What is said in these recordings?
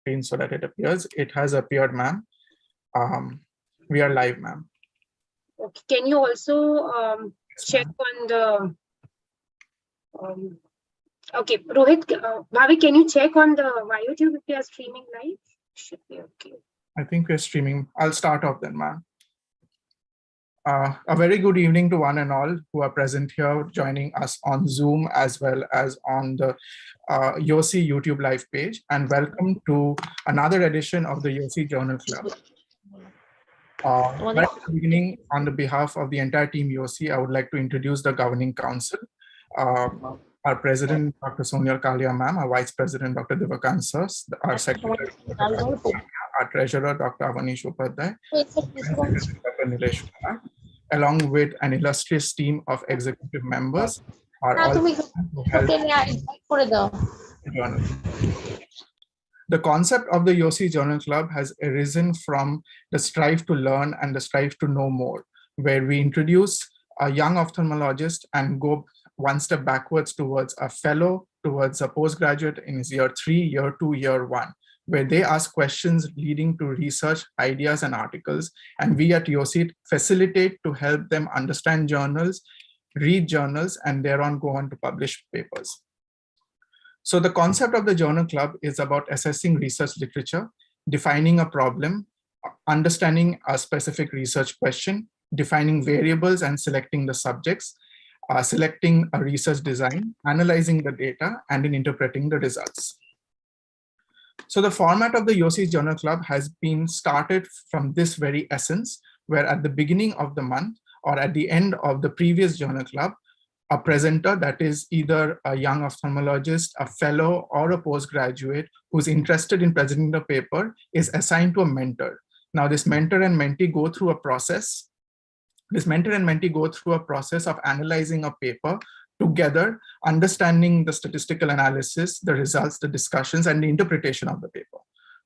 screen so that it appears. It has appeared, ma'am. We are live, ma'am. Okay. Can you also check on the okay, Rohit, Bhavik, can you check on the YouTube if you are streaming live? Should be okay. I think we're streaming. I'll start off then, ma'am. A very good evening to one and all who are present here, joining us on Zoom as well as on the Yosi YouTube live page, and welcome to another edition of the Yosi Journal Club. Right at the beginning, on the behalf of the entire team Yosi, I would like to introduce the Governing Council. Our President, Dr. Sonia Kalia ma'am, our Vice President, Dr. Devakant sir, our Secretary, our Treasurer, Dr. Avanish Upadhyay, Dr. Nilesh Kumar, along with an illustrious team of executive members, are all who help the journal. The concept of the Yosi Journal Club has arisen from the strive to learn and the strive to know more, where we introduce a young ophthalmologist and go one step backwards towards a fellow, towards a postgraduate in his year 3, year 2, year 1, where they ask questions leading to research, ideas, and articles. And we at Yosi facilitate to help them understand journals, read journals, and thereon go on to publish papers. So the concept of the Journal Club is about assessing research literature, defining a problem, understanding a specific research question, defining variables and selecting the subjects, selecting a research design, analyzing the data, and in interpreting the results. So the format of the Yosi Journal Club has been started from this very essence, where at the beginning of the month or at the end of the previous Journal Club, a presenter, that is either a young ophthalmologist, a fellow, or a postgraduate who's interested in presenting the paper, is assigned to a mentor. Now this mentor and mentee go through a process. This mentor and mentee go through a process of analyzing a paper together, understanding the statistical analysis, the results, the discussions, and the interpretation of the paper,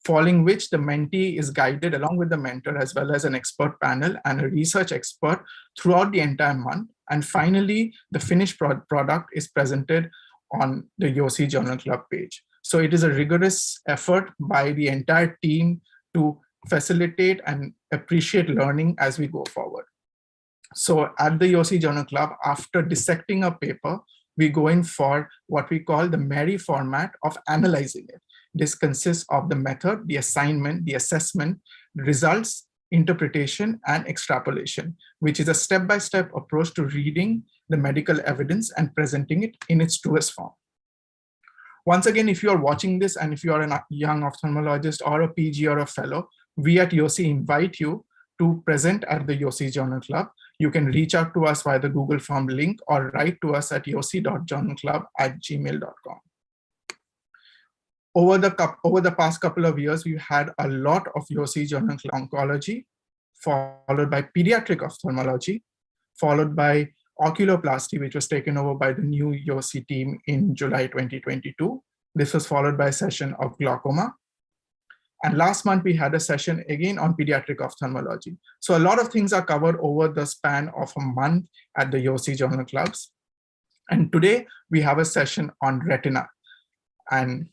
following which the mentee is guided along with the mentor as well as an expert panel and a research expert throughout the entire month. And finally, the finished product is presented on the Yosi Journal Club page. So it is a rigorous effort by the entire team to facilitate and appreciate learning as we go forward. So at the Yosi Journal Club, after dissecting a paper, we go in for what we call the MERI format of analyzing it. This consists of the method, the assignment, the assessment, results, interpretation, and extrapolation, which is a step-by-step approach to reading the medical evidence and presenting it in its truest form. Once again, if you are watching this and if you are a young ophthalmologist or a PG or a fellow, we at Yosi invite you to present at the Yosi Journal Club. You can reach out to us via the Google Form link or write to us at yosi.journalclub@gmail.com. Over the past couple of years, we've had a lot of Yosi Journal Club oncology, followed by pediatric ophthalmology, followed by oculoplasty, which was taken over by the new Yosi team in July 2022. This was followed by a session of glaucoma. And last month, we had a session again on pediatric ophthalmology. So a lot of things are covered over the span of a month at the Yosi Journal Clubs. And today, we have a session on retina. And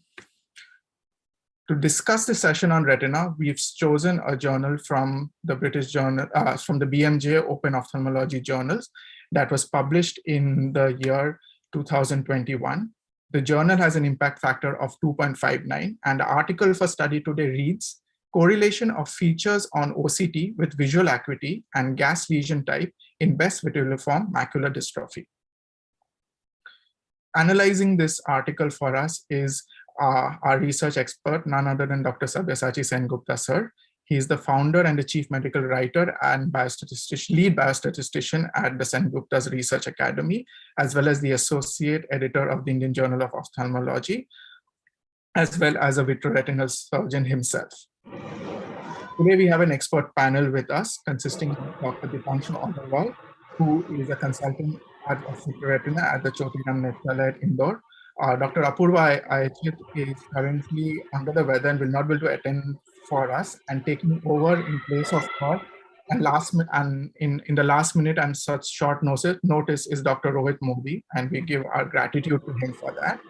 to discuss the session on retina, we've chosen a journal from the British journal, from the BMJ Open Ophthalmology Journals that was published in the year 2021. The journal has an impact factor of 2.59, and the article for study today reads, correlation of features on OCT with visual acuity and gas lesion type in Best vitelliform macular dystrophy. Analyzing this article for us is our research expert, none other than Dr. Sabyasachi Sengupta sir. He is the founder and the chief medical writer and lead biostatistician at the Sengupta's Research Academy, as well as the associate editor of the Indian Journal of Ophthalmology, as well as a vitreoretinal surgeon himself. Today we have an expert panel with us consisting of Dr. Dipanshu Agarwal, who is a consultant at vitreoretina at the Chotiram Nethralaya at Indore. Dr. Apurva Ayachit is currently under the weather and will not be able to attend for us, and taking over in place of her and in the last minute and such short notice is Dr. Rohit Modi, and we give our gratitude to him for that.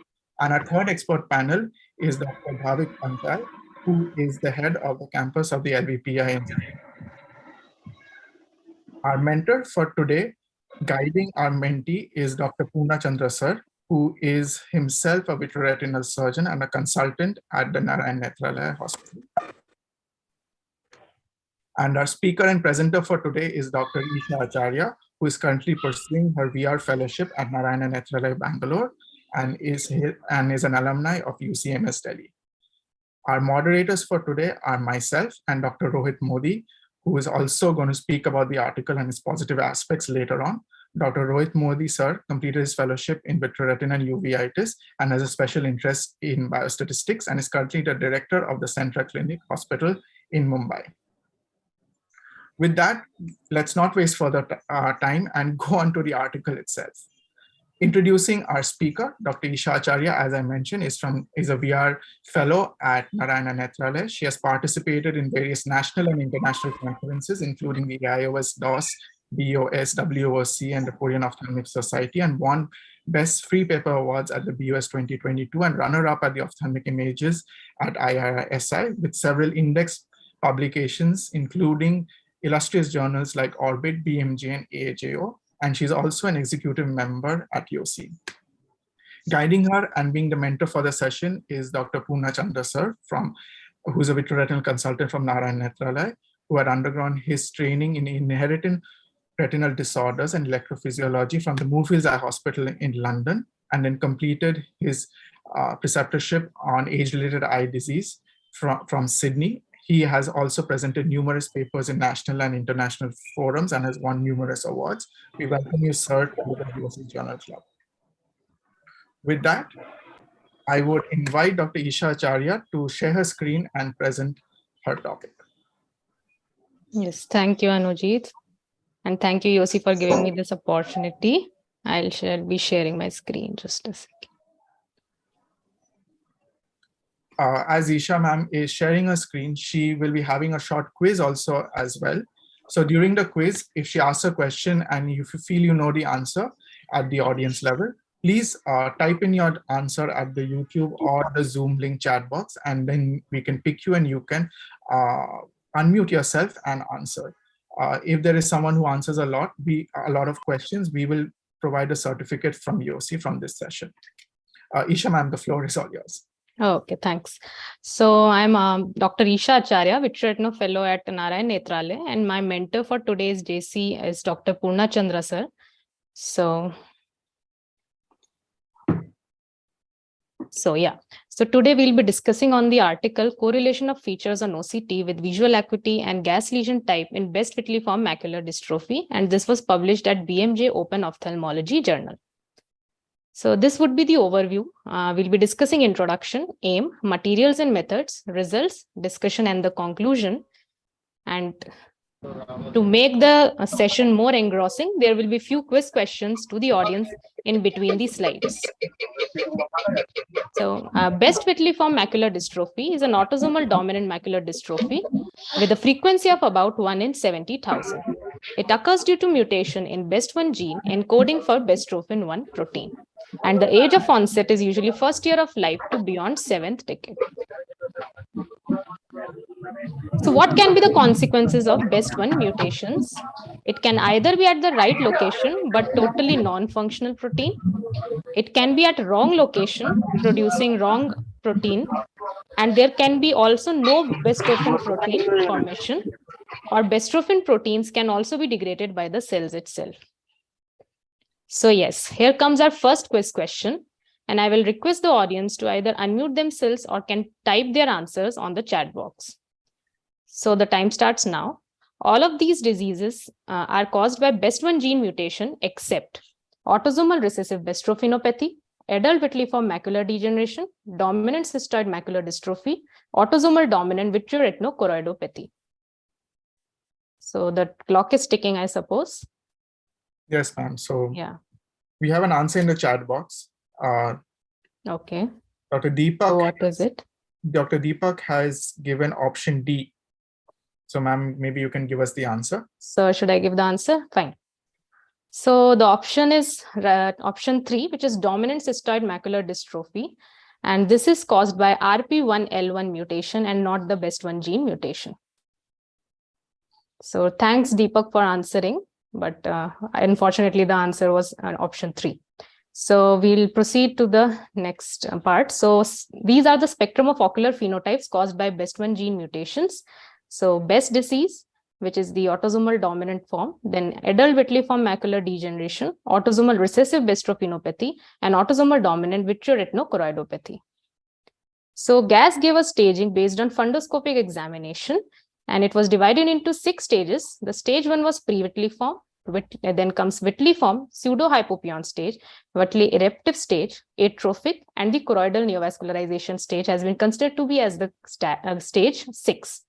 And our third expert panel is Dr. Bhavik Pansal, who is the head of the campus of the LVPI. Our mentor for today, guiding our mentee, is Dr. Poona Chandra sir, who is himself a vitreoretinal surgeon and a consultant at the Narayan Nethralaya Hospital. And our speaker and presenter for today is Dr. Isha Acharya, who is currently pursuing her VR fellowship at Narayana Nethralaya, Bangalore, and is an alumni of UCMS Delhi. Our moderators for today are myself and Dr. Rohit Modi, who is also going to speak about the article and its positive aspects later on. Dr. Rohit Modi, sir, completed his fellowship in vitreoretinal uveitis and has a special interest in biostatistics and is currently the director of the Centra Clinic Hospital in Mumbai. With that, let's not waste further time and go on to the article itself. Introducing our speaker, Dr. Isha Acharya, as I mentioned, is a VR fellow at Narayana Nethralaya. She has participated in various national and international conferences, including the iOS, DOS, BOS, WOC, and the Korean Ophthalmic Society, and won Best Free Paper Awards at the BOS 2022 and runner-up at the Ophthalmic Images at IRSI, with several index publications, including illustrious journals like Orbit, BMJ, and AHAO. And she's also an executive member at Yosi. Guiding her and being the mentor for the session is Dr. Poona Chandra sir, who's a vitreoretinal consultant from Narayan Nethralaya, who had undergone his training in inherited retinal disorders and electrophysiology from the Moorfields Eye Hospital in London, and then completed his preceptorship on age-related eye disease from Sydney. He has also presented numerous papers in national and international forums and has won numerous awards. We welcome you, sir, to the Yosi Journal Club. With that, I would invite Dr. Isha Acharya to share her screen and present her topic. Yes, thank you, Anujit. And thank you, Yosi, for giving me this opportunity. I shall be sharing my screen just a second. As Isha ma'am is sharing her screen, she will be having a short quiz also as well. So during the quiz, if she asks a question and if you feel you know the answer at the audience level, please type in your answer at the YouTube or the Zoom link chat box, and then we can pick you and you can unmute yourself and answer. If there is someone who answers a lot of questions, we will provide a certificate from Yosi from this session. Isha ma'am, the floor is all yours. Okay, thanks. So I'm Dr. Isha Acharya, vitreoretinal fellow at Narayan Nethralaya, and my mentor for today's JC is Dr. Poona Chandra sir. So today we'll be discussing on the article Correlation of Features on OCT with Visual Acuity and Gas Lesion Type in Best Vitelliform Macular Dystrophy, and this was published at BMJ Open Ophthalmology Journal. So this would be the overview. We'll be discussing introduction, aim, materials and methods, results, discussion, and the conclusion. And to make the session more engrossing, there will be few quiz questions to the audience in between the slides. So best vitelliform macular dystrophy is an autosomal dominant macular dystrophy with a frequency of about 1 in 70,000. It occurs due to mutation in BEST1 gene encoding for bestrophin 1 protein. And the age of onset is usually first year of life to beyond 7th decade. So what can be the consequences of BEST1 mutations? It can either be at the right location, but totally non-functional protein. It can be at wrong location, producing wrong protein. And there can be also no bestrophin protein formation, or bestrophin proteins can also be degraded by the cells itself. So yes, here comes our first quiz question, and I will request the audience to either unmute themselves or can type their answers on the chat box. So the time starts now. All of these diseases are caused by BEST1 gene mutation except autosomal recessive bestrophinopathy, adult vitelliform macular degeneration, dominant cystoid macular dystrophy, autosomal dominant vitreoretinochoroidopathy. So the clock is ticking, I suppose. Yes, ma'am. So yeah, we have an answer in the chat box. Okay. Dr. Deepak. So what is it? Dr. Deepak has given option D. So ma'am, maybe you can give us the answer. So should I give the answer? Fine. So the option is option 3, which is dominant cystoid macular dystrophy. And this is caused by RP1L1 mutation and not the BEST1 gene mutation. So thanks, Deepak, for answering. But unfortunately, the answer was option 3. So we'll proceed to the next part. So these are the spectrum of ocular phenotypes caused by BEST1 gene mutations. So BEST disease, which is the autosomal dominant form, then adult vitiliform macular degeneration, autosomal recessive bestrophinopathy, and autosomal dominant vitreoretinochoroidopathy. So GAS gave a staging based on fundoscopic examination, and it was divided into 6 stages. The stage 1 was pre-vitiliform, then comes vitiliform, pseudo-hypopyon stage, vitily eruptive stage, atrophic, and the choroidal neovascularization stage has been considered to be as the stage 6.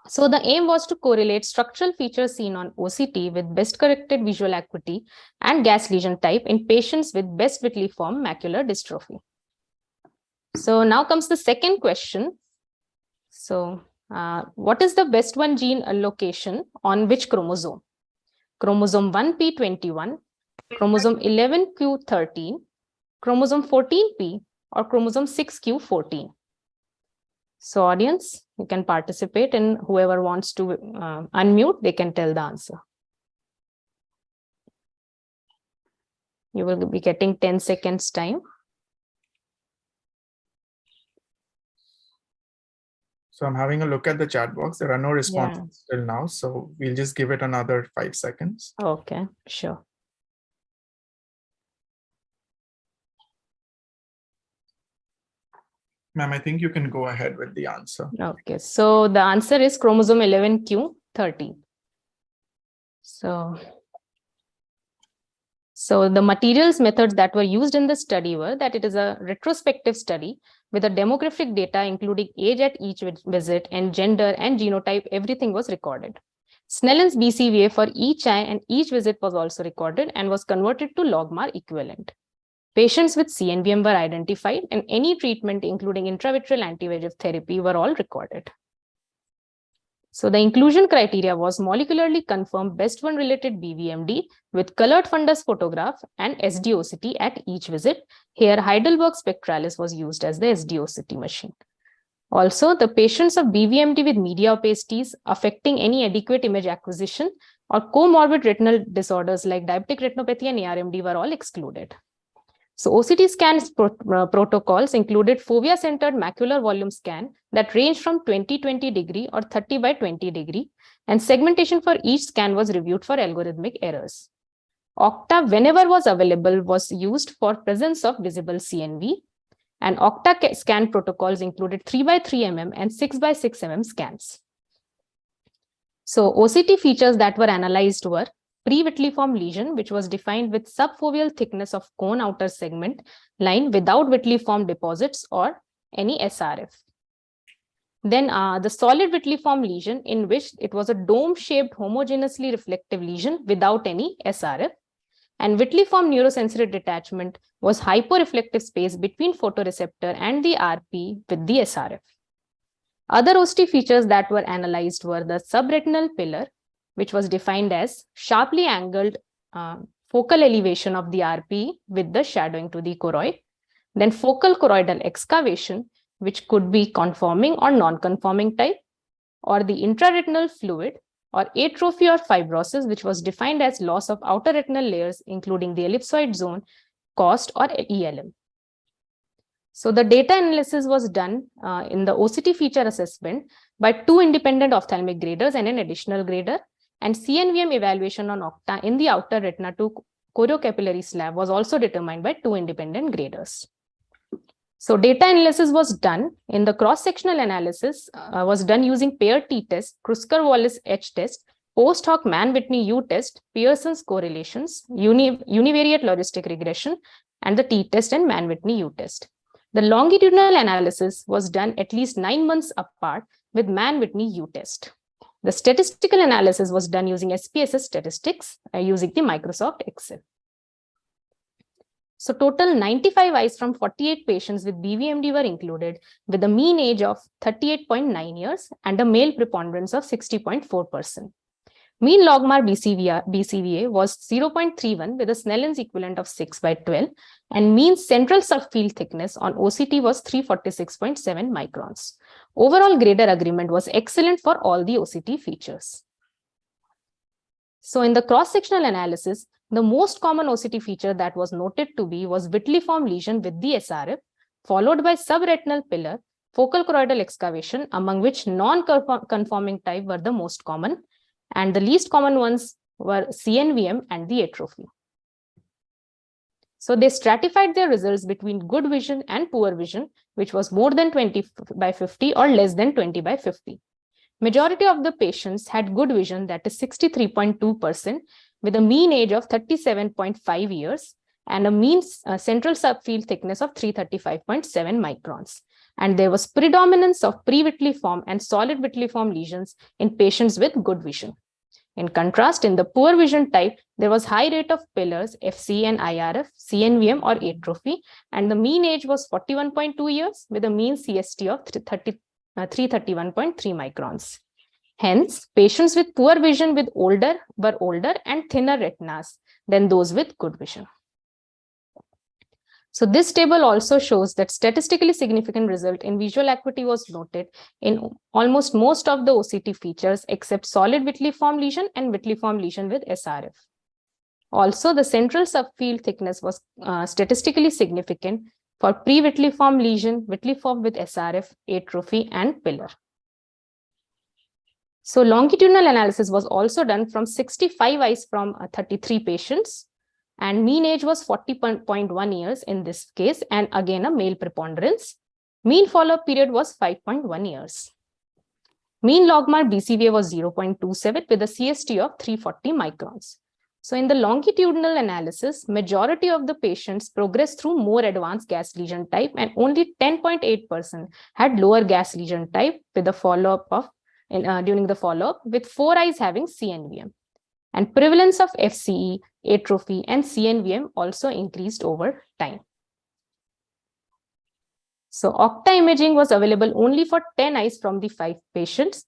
So the aim was to correlate structural features seen on OCT with best corrected visual acuity and GAS lesion type in patients with best vitiliform macular dystrophy. So now comes the second question. So what is the BEST1 gene location on which chromosome? Chromosome 1p21, chromosome 11q13, chromosome 14p, or chromosome 6q14? So audience, you can participate, and whoever wants to unmute, they can tell the answer. You will be getting 10 seconds time. So I'm having a look at the chat box. There are no responses till now, so we'll just give it another 5 seconds. Okay, sure. Ma'am, I think you can go ahead with the answer. Okay, so the answer is chromosome 11q13. So the materials methods that were used in the study were that it is a retrospective study with a demographic data including age at each visit and gender and genotype, everything was recorded. Snellen's BCVA for each eye and each visit was also recorded and was converted to logMAR equivalent. Patients with CNVM were identified and any treatment including intravitreal anti-VEGF therapy were all recorded. So the inclusion criteria was molecularly confirmed BEST1 related BVMD with colored fundus photograph and SDOCT at each visit. Here Heidelberg Spectralis was used as the SDOCT machine. Also, the patients of BVMD with media opacities affecting any adequate image acquisition or comorbid retinal disorders like diabetic retinopathy and ARMD were all excluded. So OCT scans protocols included fovea-centered macular volume scan that ranged from 20-20 degree or 30 by 20 degree, and segmentation for each scan was reviewed for algorithmic errors. Octa, whenever was available, was used for presence of visible CNV, and Oct scan protocols included 3 by 3 mm and 6 by 6 mm scans. So OCT features that were analyzed were pre-vitiliform lesion, which was defined with subfoveal thickness of cone outer segment line without vitiliform deposits or any SRF. Then the solid vitiliform lesion, in which it was a dome-shaped homogeneously reflective lesion without any SRF. And vitiliform neurosensory detachment was hyporeflective space between photoreceptor and the RP with the SRF. Other OCT features that were analyzed were the subretinal pillar, which was defined as sharply angled focal elevation of the RP with the shadowing to the choroid. Then focal choroidal excavation, which could be conforming or non-conforming type, or the intraretinal fluid, or atrophy or fibrosis, which was defined as loss of outer retinal layers, including the ellipsoid zone, COST or ELM. So the data analysis was done in the OCT feature assessment by 2 independent ophthalmic graders and an additional grader, and CNVM evaluation on Octa in the outer retina to choriocapillary slab was also determined by 2 independent graders. So data analysis was done in the cross-sectional analysis was done using paired t-test, Kruskal-Wallis H-test, post-hoc Mann-Whitney U-test, Pearson's correlations, univariate logistic regression, and the t-test and Mann-Whitney U-test. The longitudinal analysis was done at least 9 months apart with Mann-Whitney U-test. The statistical analysis was done using SPSS statistics using the Microsoft Excel. So total 95 eyes from 48 patients with BVMD were included with a mean age of 38.9 years and a male preponderance of 60.4%. Mean logMAR BCVA was 0.31 with a Snellen's equivalent of 6/12, and mean central subfield thickness on OCT was 346.7 microns. Overall grader agreement was excellent for all the OCT features. So in the cross-sectional analysis, the most common OCT feature that was noted to be was vitelliform lesion with the SRF, followed by subretinal pillar, focal choroidal excavation, among which non-conforming type were the most common, and the least common ones were CNVM and the atrophy. So they stratified their results between good vision and poor vision, which was more than 20/50 or less than 20/50. Majority of the patients had good vision, that is 63.2%, with a mean age of 37.5 years and a mean central subfield thickness of 335.7 microns. And there was predominance of pre-vitelliform and solid vitelliform lesions in patients with good vision. In contrast, in the poor vision type, there was high rate of pillars, FC and IRF, CNVM or atrophy, and the mean age was 41.2 years with a mean CST of 331.3 microns. Hence, patients with poor vision were older and thinner retinas than those with good vision. So this table also shows that statistically significant result in visual acuity was noted in almost most of the OCT features except solid vitelliform lesion and vitelliform lesion with SRF. Also, the central subfield thickness was statistically significant for pre-vitelliform lesion, vitelliform with SRF, atrophy, and pillar. So longitudinal analysis was also done from 65 eyes from 33 patients, and mean age was 40.1 years in this case, and again a male preponderance. Mean follow-up period was 5.1 years. Mean logMAR BCVA was 0.27 with a CST of 340 microns. So in the longitudinal analysis, majority of the patients progressed through more advanced gas lesion type, and only 10.8% had lower gas lesion type with the follow-up of during the follow-up, with 4 eyes having CNVM. And prevalence of FCE, atrophy, and CNVM also increased over time. So Oct imaging was available only for 10 eyes from the 5 patients,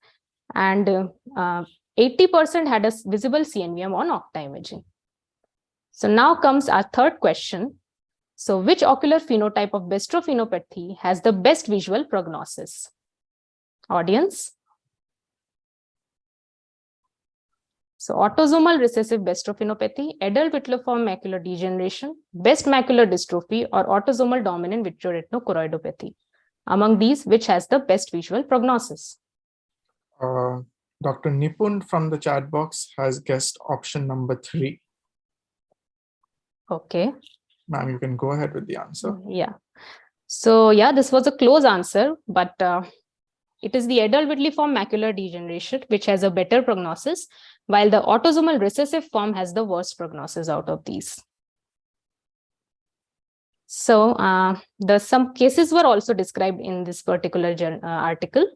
and 80% had a visible CNVM on Oct imaging. So now comes our third question. So which ocular phenotype of bestrophinopathy has the best visual prognosis? Audience? So autosomal recessive bestrophinopathy, adult vitelliform macular degeneration, best macular dystrophy, or autosomal dominant vitreoretinochoroidopathy. Among these, which has the best visual prognosis? Dr. Nipun from the chat box has guessed option number 3. Okay. Ma'am, you can go ahead with the answer. Yeah. So yeah, this was a close answer, but it is the adult vitelliform macular degeneration which has a better prognosis, while the autosomal recessive form has the worst prognosis out of these. So some cases were also described in this particular article.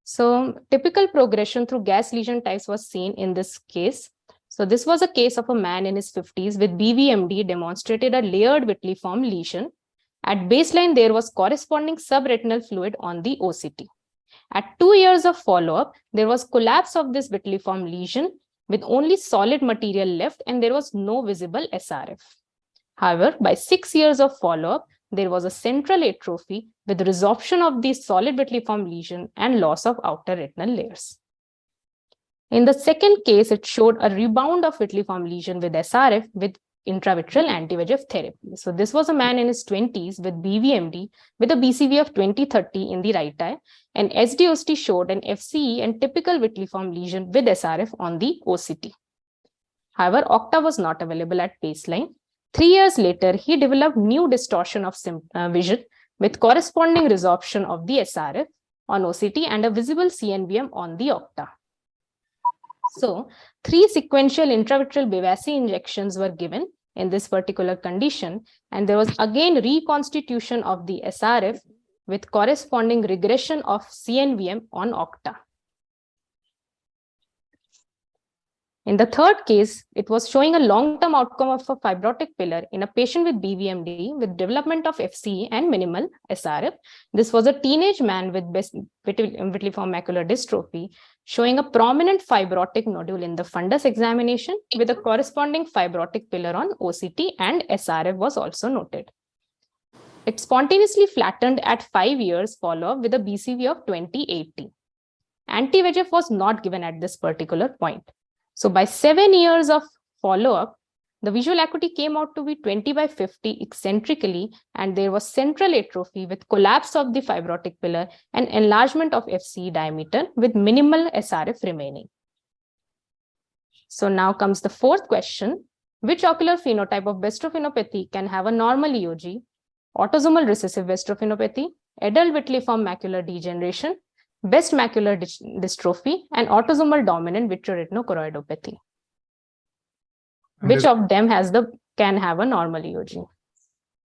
So typical progression through gas lesion types was seen in this case. So this was a case of a man in his 50s with BVMD demonstrated a layered vitelliform lesion. At baseline, there was corresponding subretinal fluid on the OCT. At 2 years of follow-up, there was collapse of this vitelliform lesion with only solid material left, and there was no visible SRF. However, by 6 years of follow-up, there was a central atrophy with resorption of the solid vitelliform lesion and loss of outer retinal layers. In the second case, it showed a rebound of vitelliform lesion with SRF with intravitreal anti-VEGF therapy. So this was a man in his 20s with BVMD with a BCVA of 20/30 in the right eye, and SDOCT showed an FCE and typical vitelliform lesion with SRF on the OCT. However, Octa was not available at baseline. 3 years later, he developed new distortion of vision with corresponding resorption of the SRF on OCT and a visible CNVM on the Octa. So 3 sequential intravitreal Bevacizumab injections were given in this particular condition, and there was again reconstitution of the SRF with corresponding regression of CNVM on Octa. In the third case, it was showing a long-term outcome of a fibrotic pillar in a patient with BVMD with development of FCE and minimal SRF. This was a teenage man with vitiliform macular dystrophy, showing a prominent fibrotic nodule in the fundus examination with a corresponding fibrotic pillar on OCT, and SRF was also noted. It spontaneously flattened at 5 years follow-up with a BCV of 20/80. Anti-VEGF was not given at this particular point. So by 7 years of follow-up, the visual acuity came out to be 20/50 eccentrically, and there was central atrophy with collapse of the fibrotic pillar and enlargement of FCE diameter with minimal SRF remaining. So now comes the fourth question. Which ocular phenotype of bestrophinopathy can have a normal EOG, autosomal recessive bestrophinopathy, adult vitiliform macular degeneration, best macular dystrophy, and autosomal dominant vitreoretinochoroidopathy? Which of them can have a normal EOG?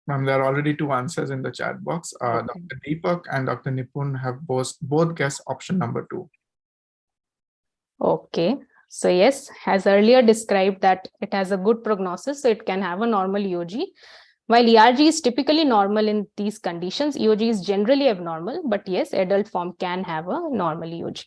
Ma'am, there are already 2 answers in the chat box. Okay. Dr. Deepak and Dr. Nipun have both guessed option number 2. Okay. So yes, as earlier described that it has a good prognosis, so it can have a normal EOG. While ERG is typically normal in these conditions, EOG is generally abnormal, but yes, adult form can have a normal EOG.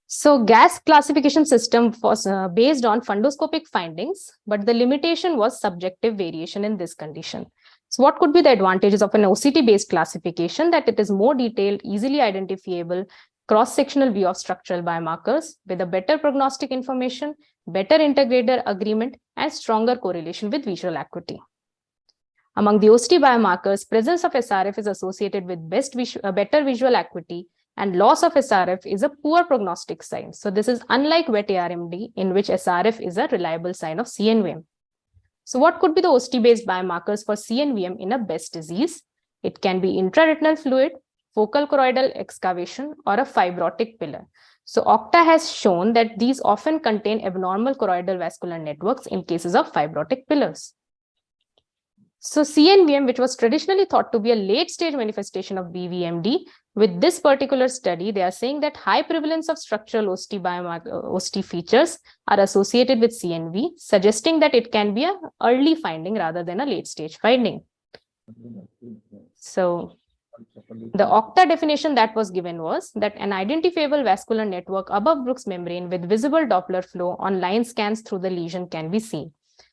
So gas classification system was based on fundoscopic findings, but the limitation was subjective variation in this condition. So what could be the advantages of an OCT-based classification? That it is more detailed, easily identifiable, cross-sectional view of structural biomarkers with a better prognostic information, better integrator agreement, and stronger correlation with visual acuity. Among the OCT biomarkers, presence of SRF is associated with better visual acuity, and loss of SRF is a poor prognostic sign. So this is unlike wet ARMD, in which SRF is a reliable sign of CNVM. So what could be the OCT-based biomarkers for CNVM in a Best disease? It can be intraretinal fluid, focal choroidal excavation, or a fibrotic pillar. So Octa has shown that these often contain abnormal choroidal vascular networks in cases of fibrotic pillars. So CNVM, which was traditionally thought to be a late-stage manifestation of BVMD, with this particular study, they are saying that high prevalence of structural OCT features are associated with CNV, suggesting that it can be an early finding rather than a late-stage finding. So the Octa definition that was given was that an identifiable vascular network above Brooks membrane with visible Doppler flow on line scans through the lesion can be seen.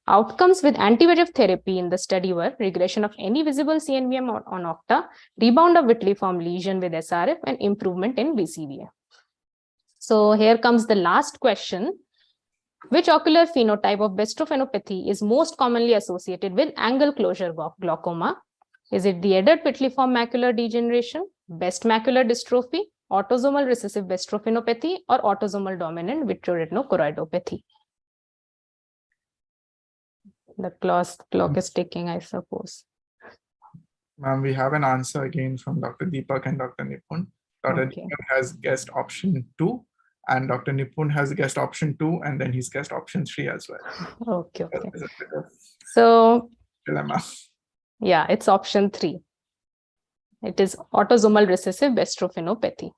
Outcomes with anti-VEGF therapy in the study were regression of any visible CNVM on Octa, rebound of vitiliform lesion with SRF, and improvement in BCVA. So here comes the last question. Which ocular phenotype of bestrophinopathy is most commonly associated with angle closure glaucoma? Is it the adult vitiliform macular degeneration, best macular dystrophy, autosomal recessive bestrophinopathy, or autosomal dominant vitreoretinochoroidopathy? The clock is ticking, I suppose. Ma'am, we have an answer again from Dr. Deepak and Dr. Nipun. Dr. Okay. Deepak has guessed option 2, and Dr. Nipun has guessed option 2, and then he's guessed option 3 as well. Okay. So, Dilemma. Yeah, it's option 3. It is autosomal recessive bestrophinopathy.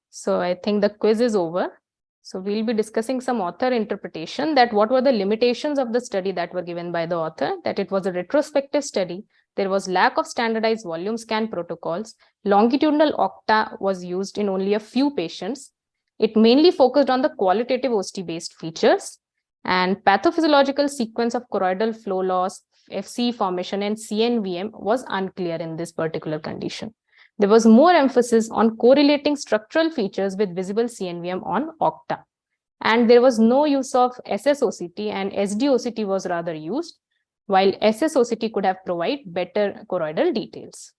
So I think the quiz is over. So we'll be discussing some author interpretation, that what were the limitations of the study that were given by the author, that it was a retrospective study. There was lack of standardized volume scan protocols. Longitudinal Octa was used in only a few patients. It mainly focused on the qualitative OCT-based features, and pathophysiological sequence of choroidal flow loss, FCE formation, and CNVM was unclear in this particular condition. There was more emphasis on correlating structural features with visible CNVM on Octa. And there was no use of SSOCT, and SDOCT was rather used, while SSOCT could have provided better choroidal details.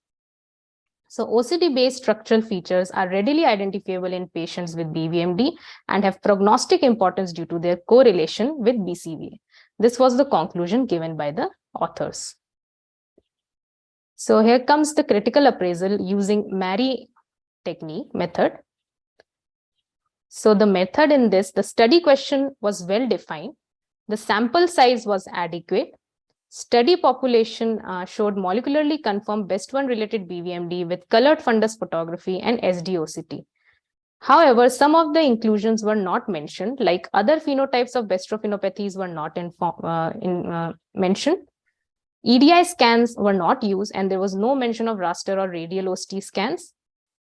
So OCT-based structural features are readily identifiable in patients with BVMD and have prognostic importance due to their correlation with BCVA. This was the conclusion given by the authors. So here comes the critical appraisal using Mary technique method. So the method in this, the study question was well defined. The sample size was adequate. Study population showed molecularly confirmed best one related BVMD with colored fundus photography and SDOCT. However, some of the inclusions were not mentioned, like other phenotypes of bestrophinopathies were not mentioned. EDI scans were not used, and there was no mention of raster or radial OCT scans.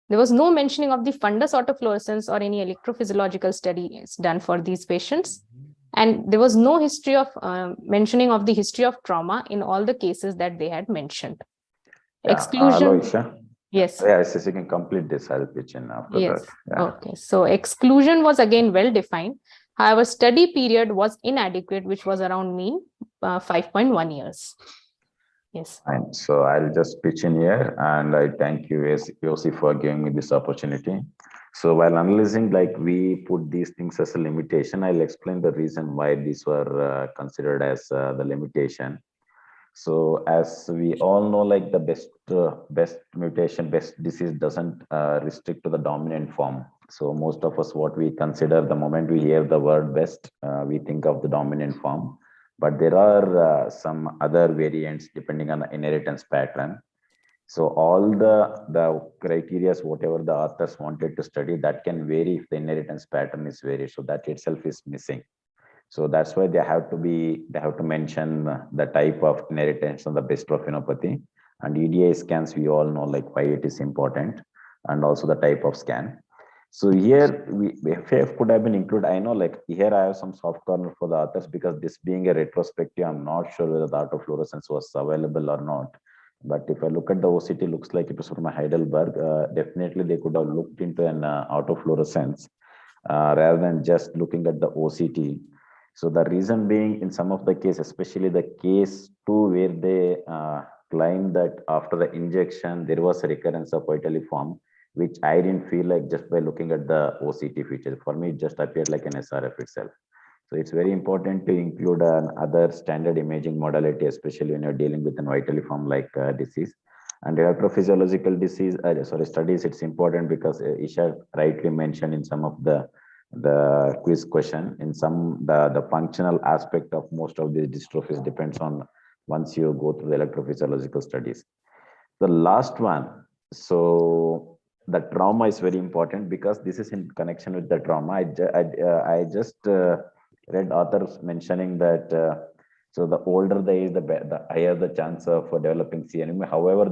There was no mentioning of the fundus autofluorescence or any electrophysiological studies done for these patients. And there was no history of mentioning of the history of trauma in all the cases that they had mentioned. Yeah. Exclusion. Hello, Isha. Yes. Yeah, so you can complete this. I'll pitch in after Yes. that. Yeah. Okay. So exclusion was again well defined. However, study period was inadequate, which was around mean 5.1 years. Yes. Fine. So I'll just pitch in here, and I thank you, Yosi, for giving me this opportunity. So while analyzing, like we put these things as a limitation, I'll explain the reason why these were considered as the limitation. So as we all know, like the best mutation, best disease doesn't restrict to the dominant form. So most of us, what we consider the moment we hear the word best, we think of the dominant form. But there are some other variants depending on the inheritance pattern. So all the criteria, whatever the authors wanted to study, that can vary if the inheritance pattern is varied. So that itself is missing. So that's why they have to mention the type of inheritance on the bestrophinopathy, and EDI scans. We all know like why it is important, and also the type of scan. So here FF could have been included. I know like here I have some soft corner for the authors because this being a retrospective, I'm not sure whether the autofluorescence was available or not. But if I look at the OCT, looks like it was from Heidelberg. Definitely they could have looked into an autofluorescence rather than just looking at the OCT. So the reason being, in some of the cases, especially the case 2, where they claimed that after the injection, there was a recurrence of vitelliform, which I didn't feel like just by looking at the OCT feature. For me, it just appeared like an SRF itself. So it's very important to include another standard imaging modality, especially when you're dealing with an vitelliform like disease. And electrophysiological disease, studies, it's important because Isha rightly mentioned in some of the quiz question, in some the functional aspect of most of these dystrophies depends on once you go through the electrophysiological studies. The last one, so the trauma is very important because this is in connection with the trauma. I just read authors mentioning that so the older the age, the higher the chance of developing CNVM. However,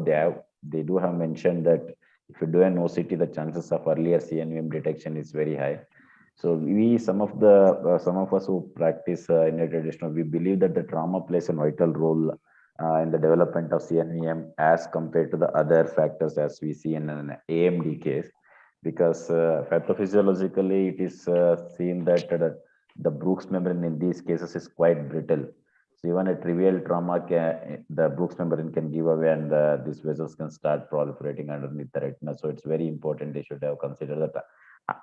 they do have mentioned that if you do an OCT, the chances of earlier CNVM detection is very high. So some of us who practice inherited dystrophy, we believe that the trauma plays a vital role in the development of CNVM as compared to the other factors as we see in an AMD case, because pathophysiologically it is seen that the Brooks membrane in these cases is quite brittle. So even a trivial trauma, the Brooks membrane can give away, and these vessels can start proliferating underneath the retina. So it's very important. They should have considered that.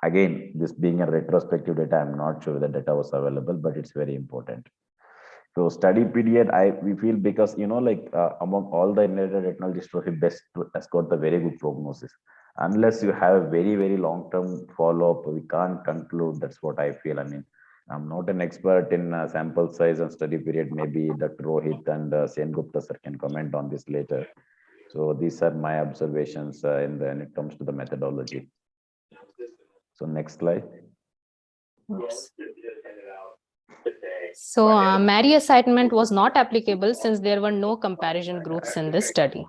Again, this being a retrospective data, I'm not sure the data was available, but it's very important. So study period, we feel because, like among all the inherited retinal dystrophy, best has got the very good prognosis. Unless you have a very, very long-term follow-up, we can't conclude. That's what I feel. I mean, I'm not an expert in sample size and study period. Maybe Dr. Rohit and Sen Gupta sir can comment on this later. So these are my observations when it comes to the methodology. So next slide. Oops. So Mary assignment was not applicable since there were no comparison groups in this study.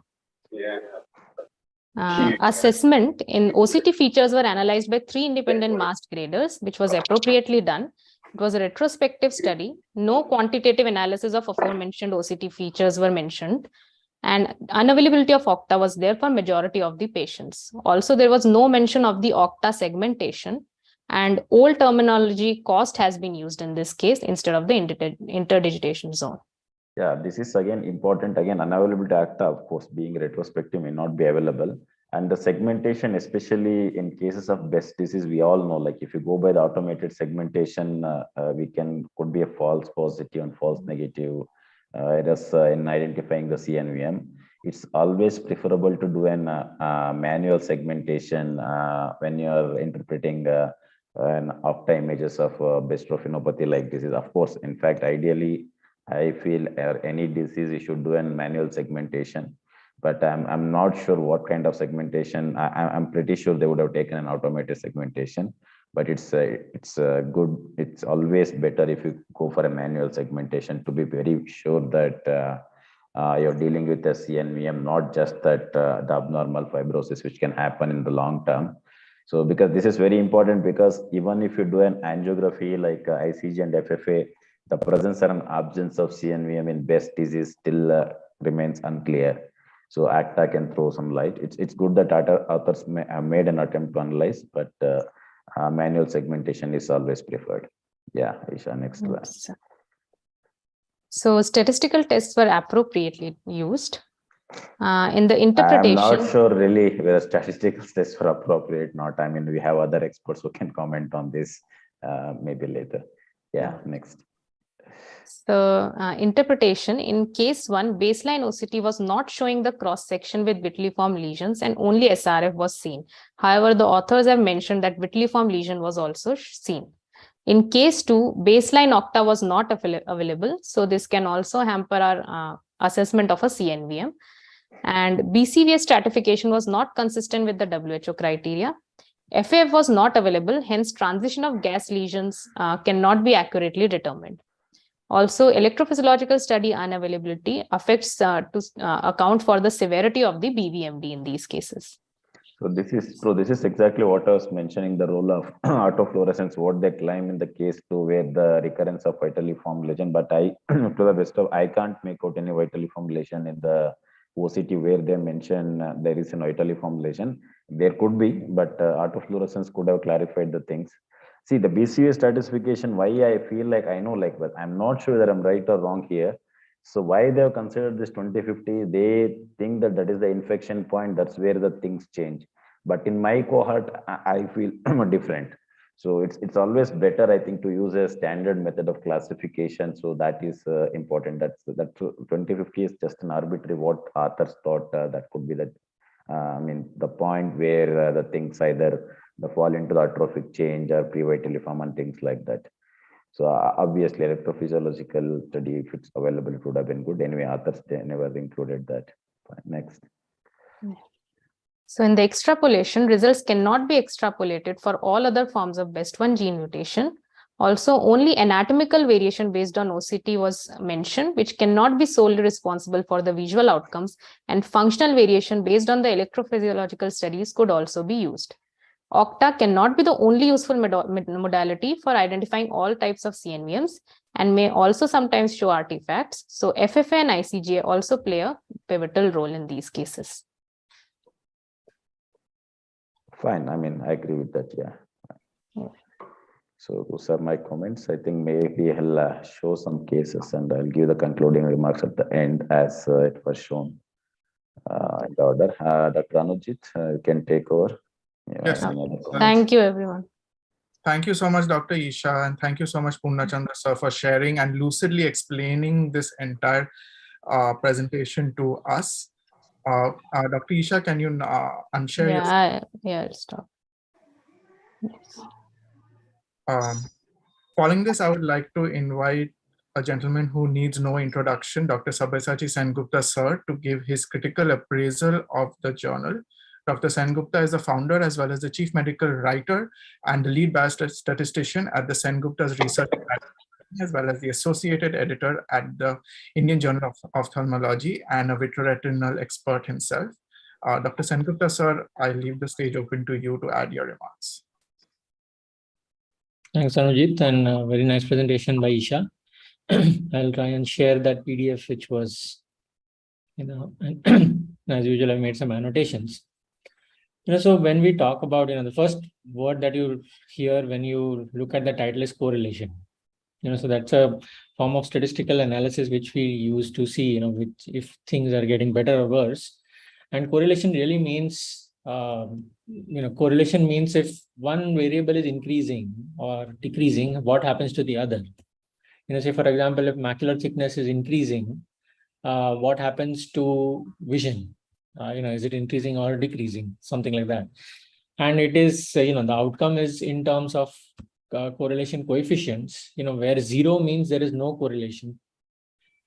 Assessment in OCT features were analyzed by 3 independent masked graders, which was appropriately done. It was a retrospective study. No quantitative analysis of aforementioned OCT features were mentioned, and unavailability of Octa was there for majority of the patients. Also, there was no mention of the Octa segmentation, and old terminology cost has been used in this case instead of the interdigitation zone. Yeah, this is again important. Again, unavailability Octa, of course, being retrospective may not be available. And the segmentation, especially in cases of best disease, we all know, like if you go by the automated segmentation, could be a false positive and false negative errors in identifying the CNVM. It's always preferable to do an manual segmentation when you're interpreting an Octa images of bestrophinopathy like this. Is of course, in fact, ideally, I feel any disease you should do a manual segmentation. but I'm not sure what kind of segmentation. I'm pretty sure they would have taken an automated segmentation, but it's good. It's always better if you go for a manual segmentation to be very sure that you're dealing with a CNVM, not just that the abnormal fibrosis which can happen in the long term. So because this is very important, because even if you do an angiography like ICG and FFA, the presence or an absence of CNVM in Best disease still remains unclear. So ACTA can throw some light. It's good that authors made an attempt to analyze, but manual segmentation is always preferred. Yeah, Isha, next one. So statistical tests were appropriately used. In the interpretation, I'm not sure really whether statistical tests were appropriate or not. I mean, we have other experts who can comment on this maybe later. Yeah, next. So interpretation, in case 1, baseline OCT was not showing the cross-section with vitelliform lesions and only SRF was seen. However, the authors have mentioned that vitelliform lesion was also seen. In case 2, baseline Octa was not available. So this can also hamper our assessment of a CNVM. And BCVA stratification was not consistent with the WHO criteria. FAF was not available, hence transition of gas lesions cannot be accurately determined. Also, electrophysiological study unavailability affects to account for the severity of the BVMD in these cases. So this is exactly what I was mentioning, the role of autofluorescence, what they claim in the case 2 where the recurrence of vitelliform lesion, but I, to the best of, I can't make out any vitelliform lesion in the OCT where they mention there is an vitelliform lesion. There could be, but autofluorescence could have clarified the things. See, the BCVA stratification, why I feel like I know, like, but I'm not sure that I'm right or wrong here. So why they have considered this 2050? They think that that is the infection point. That's where the things change. But in my cohort, I feel different. So it's always better, I think, to use a standard method of classification. So that is important. That 2050 is just an arbitrary what authors thought that could be that. I mean, the point where the things either fall into the atrophic change or pre-vitelliform and things like that. So obviously, electrophysiological study, if it's available, it would have been good. Anyway, authors never included that. Next. So in the extrapolation, results cannot be extrapolated for all other forms of BEST1 gene mutation. Also, only anatomical variation based on OCT was mentioned, which cannot be solely responsible for the visual outcomes, and functional variation based on the electrophysiological studies could also be used. Octa cannot be the only useful modality for identifying all types of CNVMs and may also sometimes show artifacts. So FFA and ICGA also play a pivotal role in these cases. Fine. I mean, I agree with that. Yeah. So those are my comments. I think maybe I'll show some cases and I'll give the concluding remarks at the end as it was shown in the order. Dr. Anujit, you can take over. Yes. Thank you, everyone. Thank you so much, Dr. Isha, and thank you so much, Purnachandra sir, for sharing and lucidly explaining this entire presentation to us. Dr. Isha, can you unshare your... I'll stop. Yes. Following this, I would like to invite a gentleman who needs no introduction, Dr. Sabyasachi Sengupta sir, to give his critical appraisal of the journal. Dr. Sengupta is the founder as well as the chief medical writer and the lead biostatistician at the Sengupta's Research Academy, as well as the associated editor at the Indian Journal of Ophthalmology and a vitreoretinal expert himself. Dr. Sengupta sir, I leave the stage open to you to add your remarks. Thanks, Anujit, and a very nice presentation by Isha. I'll try and share that PDF, which was, as usual, I made some annotations. So when we talk about, the first word that you hear when you look at the title is correlation. So that's a form of statistical analysis which we use to see, if things are getting better or worse. And correlation really means, correlation means if one variable is increasing or decreasing, what happens to the other? Say, for example, if macular thickness is increasing, what happens to vision? Is it increasing or decreasing? Something like that. And it is, the outcome is in terms of correlation coefficients, where 0 means there is no correlation.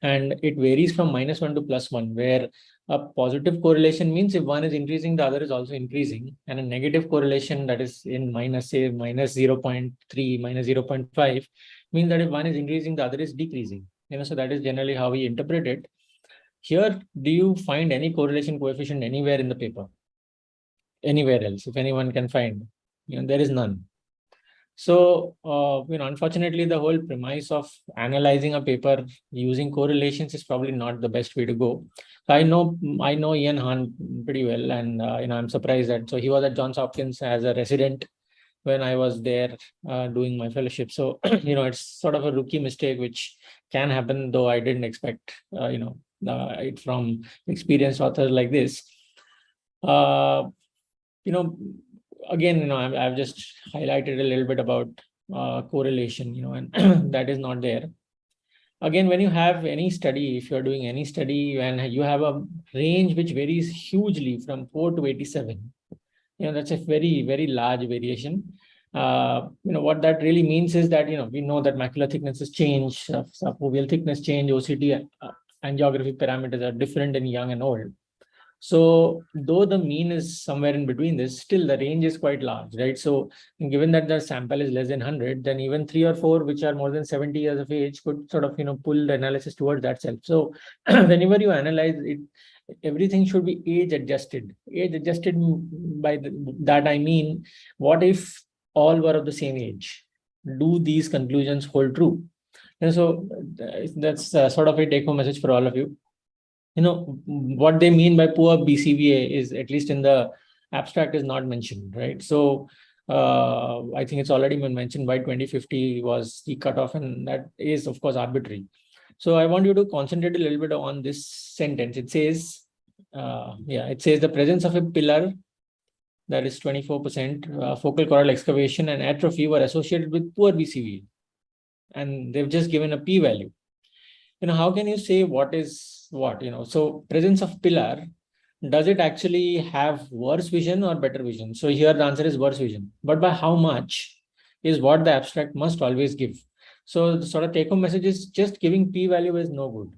And it varies from -1 to +1, where A positive correlation means if one is increasing, the other is also increasing. And a negative correlation, that is in minus, say, minus 0.3, minus 0.5, means that if one is increasing, the other is decreasing. So that is generally how we interpret it. Here, do you find any correlation coefficient anywhere in the paper? Anywhere else, if anyone can find? There is none. So, unfortunately, the whole premise of analyzing a paper using correlations is probably not the best way to go. I know Ian Hahn pretty well, and I'm surprised that he was at Johns Hopkins as a resident when I was there doing my fellowship. So, it's sort of a rookie mistake which can happen, though I didn't expect it from experienced authors like this. Again, I've just highlighted a little bit about correlation, and that is not there. Again, when you have any study, if you're doing any study and you have a range which varies hugely from 4 to 87, that's a very, very large variation. What that really means is that, we know that macular thicknesses change, subfoveal thickness change, OCT angiography parameters are different in young and old. So though the mean is somewhere in between this, still the range is quite large, right? So given that the sample is less than 100, then even 3 or 4 which are more than 70 years of age could sort of, pull the analysis towards that self. So whenever you analyze it, everything should be age adjusted. Age adjusted, by that I mean, what if all were of the same age? Do these conclusions hold true? And so that's sort of a take-home message for all of you. What they mean by poor BCVA is, at least in the abstract, is not mentioned, right? So I think it's already been mentioned by 2050 was the cutoff, and that is, of course, arbitrary. So I want you to concentrate a little bit on this sentence. It says, the presence of a pillar, that is 24%, focal coral excavation and atrophy were associated with poor BCVA. And they've just given a p-value. How can you say what is what? So presence of pillar, does it actually have worse vision or better vision? So here the answer is worse vision. But by how much is what the abstract must always give. So the sort of take-home message is just giving p-value is no good.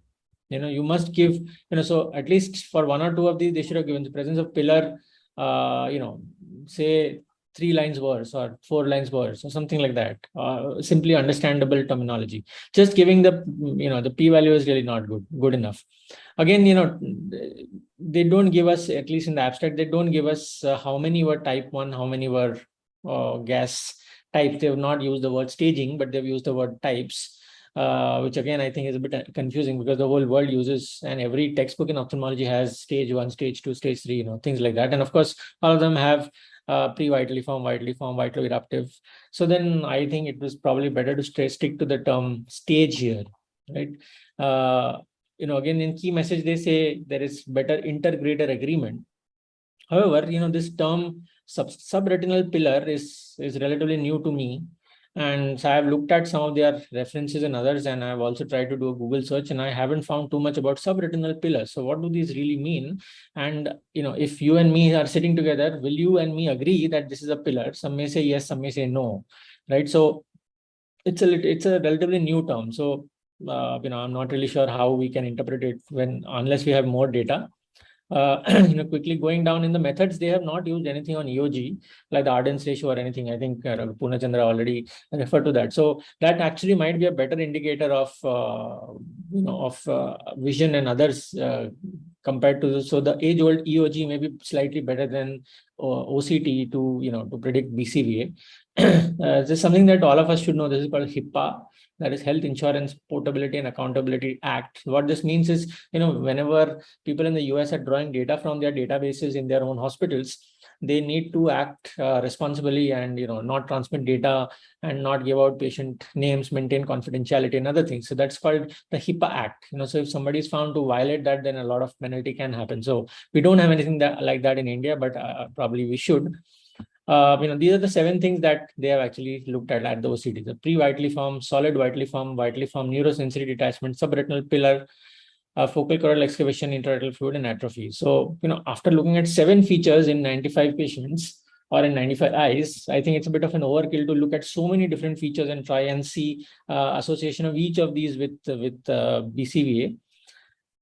You must give, so at least for 1 or 2 of these, they should have given the presence of pillar, say 3 lines worse or 4 lines worse or something like that. Simply understandable terminology. Just giving the, the p-value is really not good enough. Again, they don't give us, at least in the abstract, they don't give us how many were type 1, how many were gas types. They have not used the word staging, but they've used the word types, which again, I think is a bit confusing because the whole world uses, and every textbook in ophthalmology has stage 1, stage 2, stage 3, things like that. And of course, all of them have pre-vitiliform, vitiliform, vitilo-eruptive. So then I think it was probably better to stick to the term stage here, right? Again, in key message, they say there is better intergrader agreement. However, this term subretinal pillar is relatively new to me. And so I have looked at some of their references and others, and I've also tried to do a Google search, and I haven't found too much about subretinal pillars. So what do these really mean? And, if you and me are sitting together, will you and me agree that this is a pillar? Some may say yes, some may say no, right? So it's a relatively new term. So, I'm not really sure how we can interpret it unless we have more data. Quickly going down in the methods, they have not used anything on EOG, like the Ardence ratio or anything. I think Purnachandra already referred to that. So that actually might be a better indicator of, vision and others compared to so the age-old EOG may be slightly better than OCT to predict BCVA. This is something that all of us should know. This is called HIPAA. That is Health Insurance Portability and Accountability Act. What this means is, whenever people in the US are drawing data from their databases in their own hospitals, they need to act responsibly and, not transmit data and not give out patient names, maintain confidentiality and other things. So that's called the HIPAA Act. So if somebody is found to violate that, then a lot of penalty can happen. So we don't have anything like that in India, but probably we should. These are the 7 things that they have actually looked at the OCT: the pre-vitiliform, solid vitiliform, vitiliform, neurosensory detachment, subretinal pillar, focal coral excavation, intraretinal fluid, and atrophy. So, after looking at 7 features in 95 patients or in 95 eyes, I think it's a bit of an overkill to look at so many different features and try and see association of each of these with BCVA.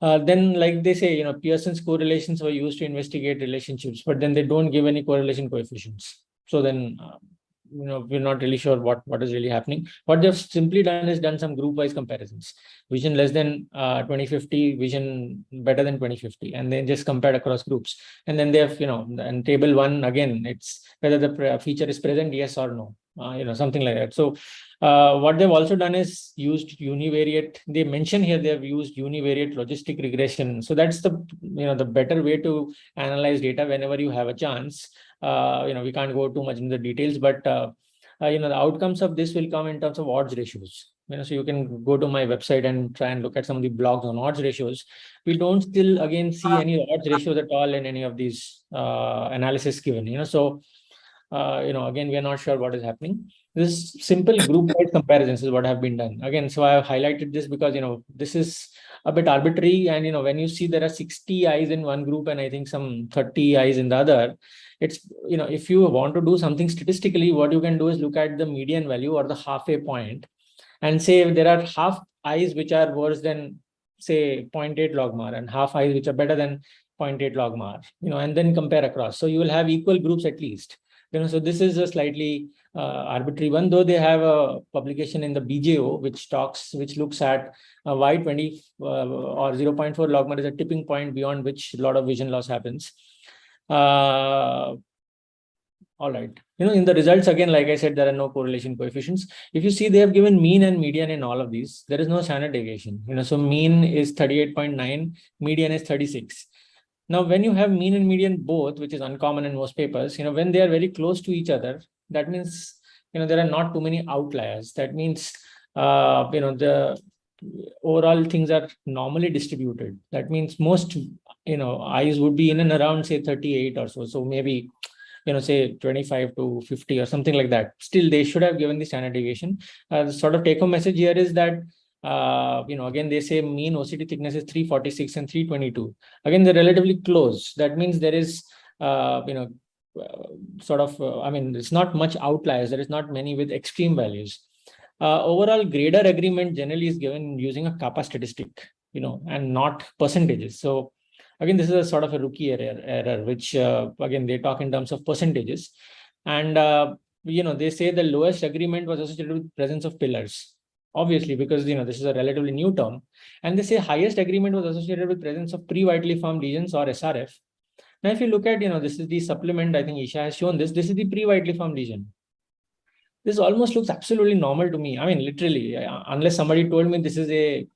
then like they say, Pearson's correlations were used to investigate relationships, but then they don't give any correlation coefficients. So then, we're not really sure what is really happening. What they've simply done is done some group-wise comparisons. Vision less than 20/50, vision better than 20/50, and then just compared across groups. And then they have, and table 1, again, it's whether the feature is present, yes or no, something like that. So what they've also done is used univariate. They mention here they have used univariate logistic regression. So that's the the better way to analyze data whenever you have a chance. We can't go too much into the details, but the outcomes of this will come in terms of odds ratios. So you can go to my website and try and look at some of the blogs on odds ratios. We don't still again see any odds ratios at all in any of these analysis given. So again, we are not sure what is happening. This simple group-wise comparisons is what have been done. Again, so I have highlighted this because, this is a bit arbitrary. And, when you see there are 60 eyes in one group and I think some 30 eyes in the other, it's, if you want to do something statistically, what you can do is look at the median value or the halfway point and say if there are half eyes which are worse than, say, 0.8 logmar and half eyes which are better than 0.8 logmar, and then compare across. So you will have equal groups at least. So this is a slightly arbitrary one, though they have a publication in the BJO which looks at why 20 or 0.4 logmar is a tipping point beyond which a lot of vision loss happens. All right. In the results, again, like I said, there are no correlation coefficients. If you see, they have given mean and median in all of these. There is no standard deviation. So mean is 38.9, median is 36. Now, when you have mean and median both, which is uncommon in most papers, when they are very close to each other, that means, there are not too many outliers. That means, the overall things are normally distributed. That means most, eyes would be in and around, say, 38 or so. So maybe, say 25 to 50 or something like that. Still, they should have given the standard deviation. The sort of take-home message here is that, again, they say mean OCT thickness is 346 and 322. Again, they're relatively close. That means there is, it's not much outliers. There is not many with extreme values. Overall, grader agreement generally is given using a kappa statistic, and not percentages. So again, this is a sort of a rookie error, which, again, they talk in terms of percentages. And, they say the lowest agreement was associated with presence of pillars. Obviously, because, this is a relatively new term. And they say highest agreement was associated with presence of pre-vitally formed lesions or SRF. Now, if you look at, this is the supplement, I think Isha has shown this. This is the pre-vitally formed lesion. This almost looks absolutely normal to me. I mean, literally, unless somebody told me this is a,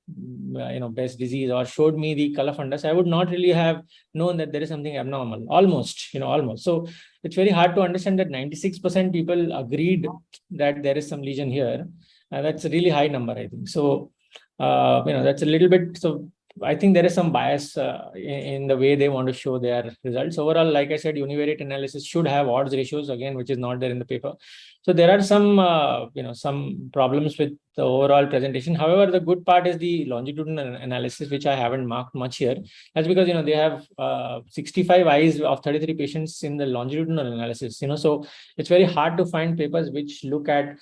Best disease or showed me the color fundus, I would not really have known that there is something abnormal. Almost. So it's very hard to understand that 96% people agreed that there is some lesion here. That's a really high number, I think. So, that's a little bit. So I think there is some bias in the way they want to show their results. Overall, like I said, univariate analysis should have odds ratios, again, which is not there in the paper. So there are some, some problems with the overall presentation. However, the good part is the longitudinal analysis, which I haven't marked much here. That's because, they have 65 eyes of 33 patients in the longitudinal analysis, so it's very hard to find papers which look at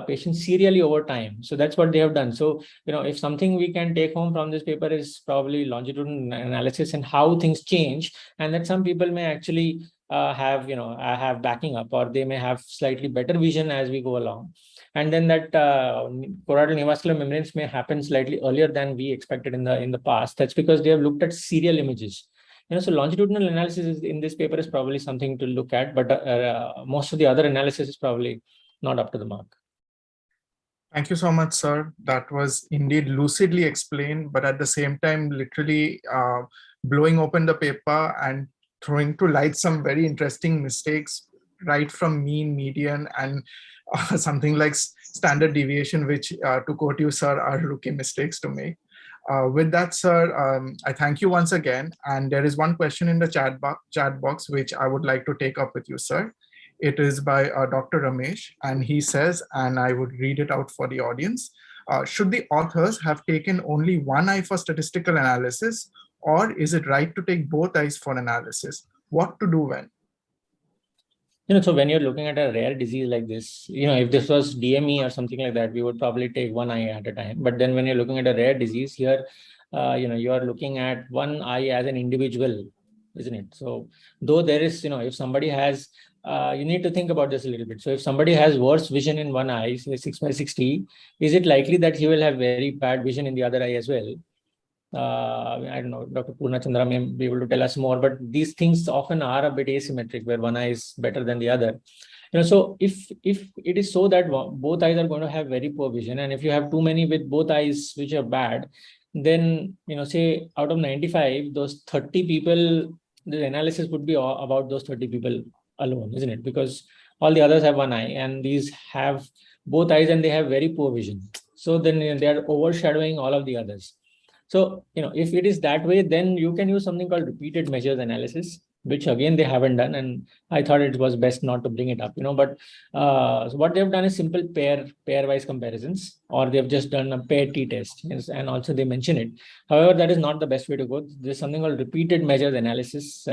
patients serially over time. So that's what they have done. So, if something we can take home from this paper is probably longitudinal analysis and how things change, and that some people may actually have backing up, or they may have slightly better vision as we go along. And then that choroidal neovascular membranes may happen slightly earlier than we expected in the past. That's because they have looked at serial images. So longitudinal analysis in this paper is probably something to look at, but most of the other analysis is probably not up to the mark. Thank you so much, sir. That was indeed lucidly explained, but at the same time, literally blowing open the paper and throwing to light some very interesting mistakes, right from mean, median, and something like standard deviation, which, to quote you, sir, are rookie mistakes to make. With that, sir, I thank you once again. And there is one question in the chat box, which I would like to take up with you, sir. It is by Dr. Ramesh, and he says, and I would read it out for the audience, should the authors have taken only one eye for statistical analysis, or is it right to take both eyes for analysis? What to do when? So when you're looking at a rare disease like this, if this was DME or something like that, we would probably take one eye at a time. But then when you're looking at a rare disease here, you are looking at one eye as an individual, isn't it? So though there is, if somebody has, you need to think about this a little bit. So if somebody has worse vision in one eye, say 6/60, is it likely that he will have very bad vision in the other eye as well? I don't know, Dr. Purna Chandra may be able to tell us more, but these things often are a bit asymmetric, where one eye is better than the other. So if it is so that both eyes are going to have very poor vision, and if you have too many with both eyes which are bad, then say out of 95, those 30 people, the analysis would be about those 30 people alone, isn't it? Because all the others have one eye, and these have both eyes and they have very poor vision. So then they are overshadowing all of the others. So if it is that way, then you can use something called repeated measures analysis, which again they haven't done, and I thought it was best not to bring it up. But so what they've done is simple pairwise comparisons, or they've just done a pair t-test, and also they mention it. However, that is not the best way to go. There's something called repeated measures analysis,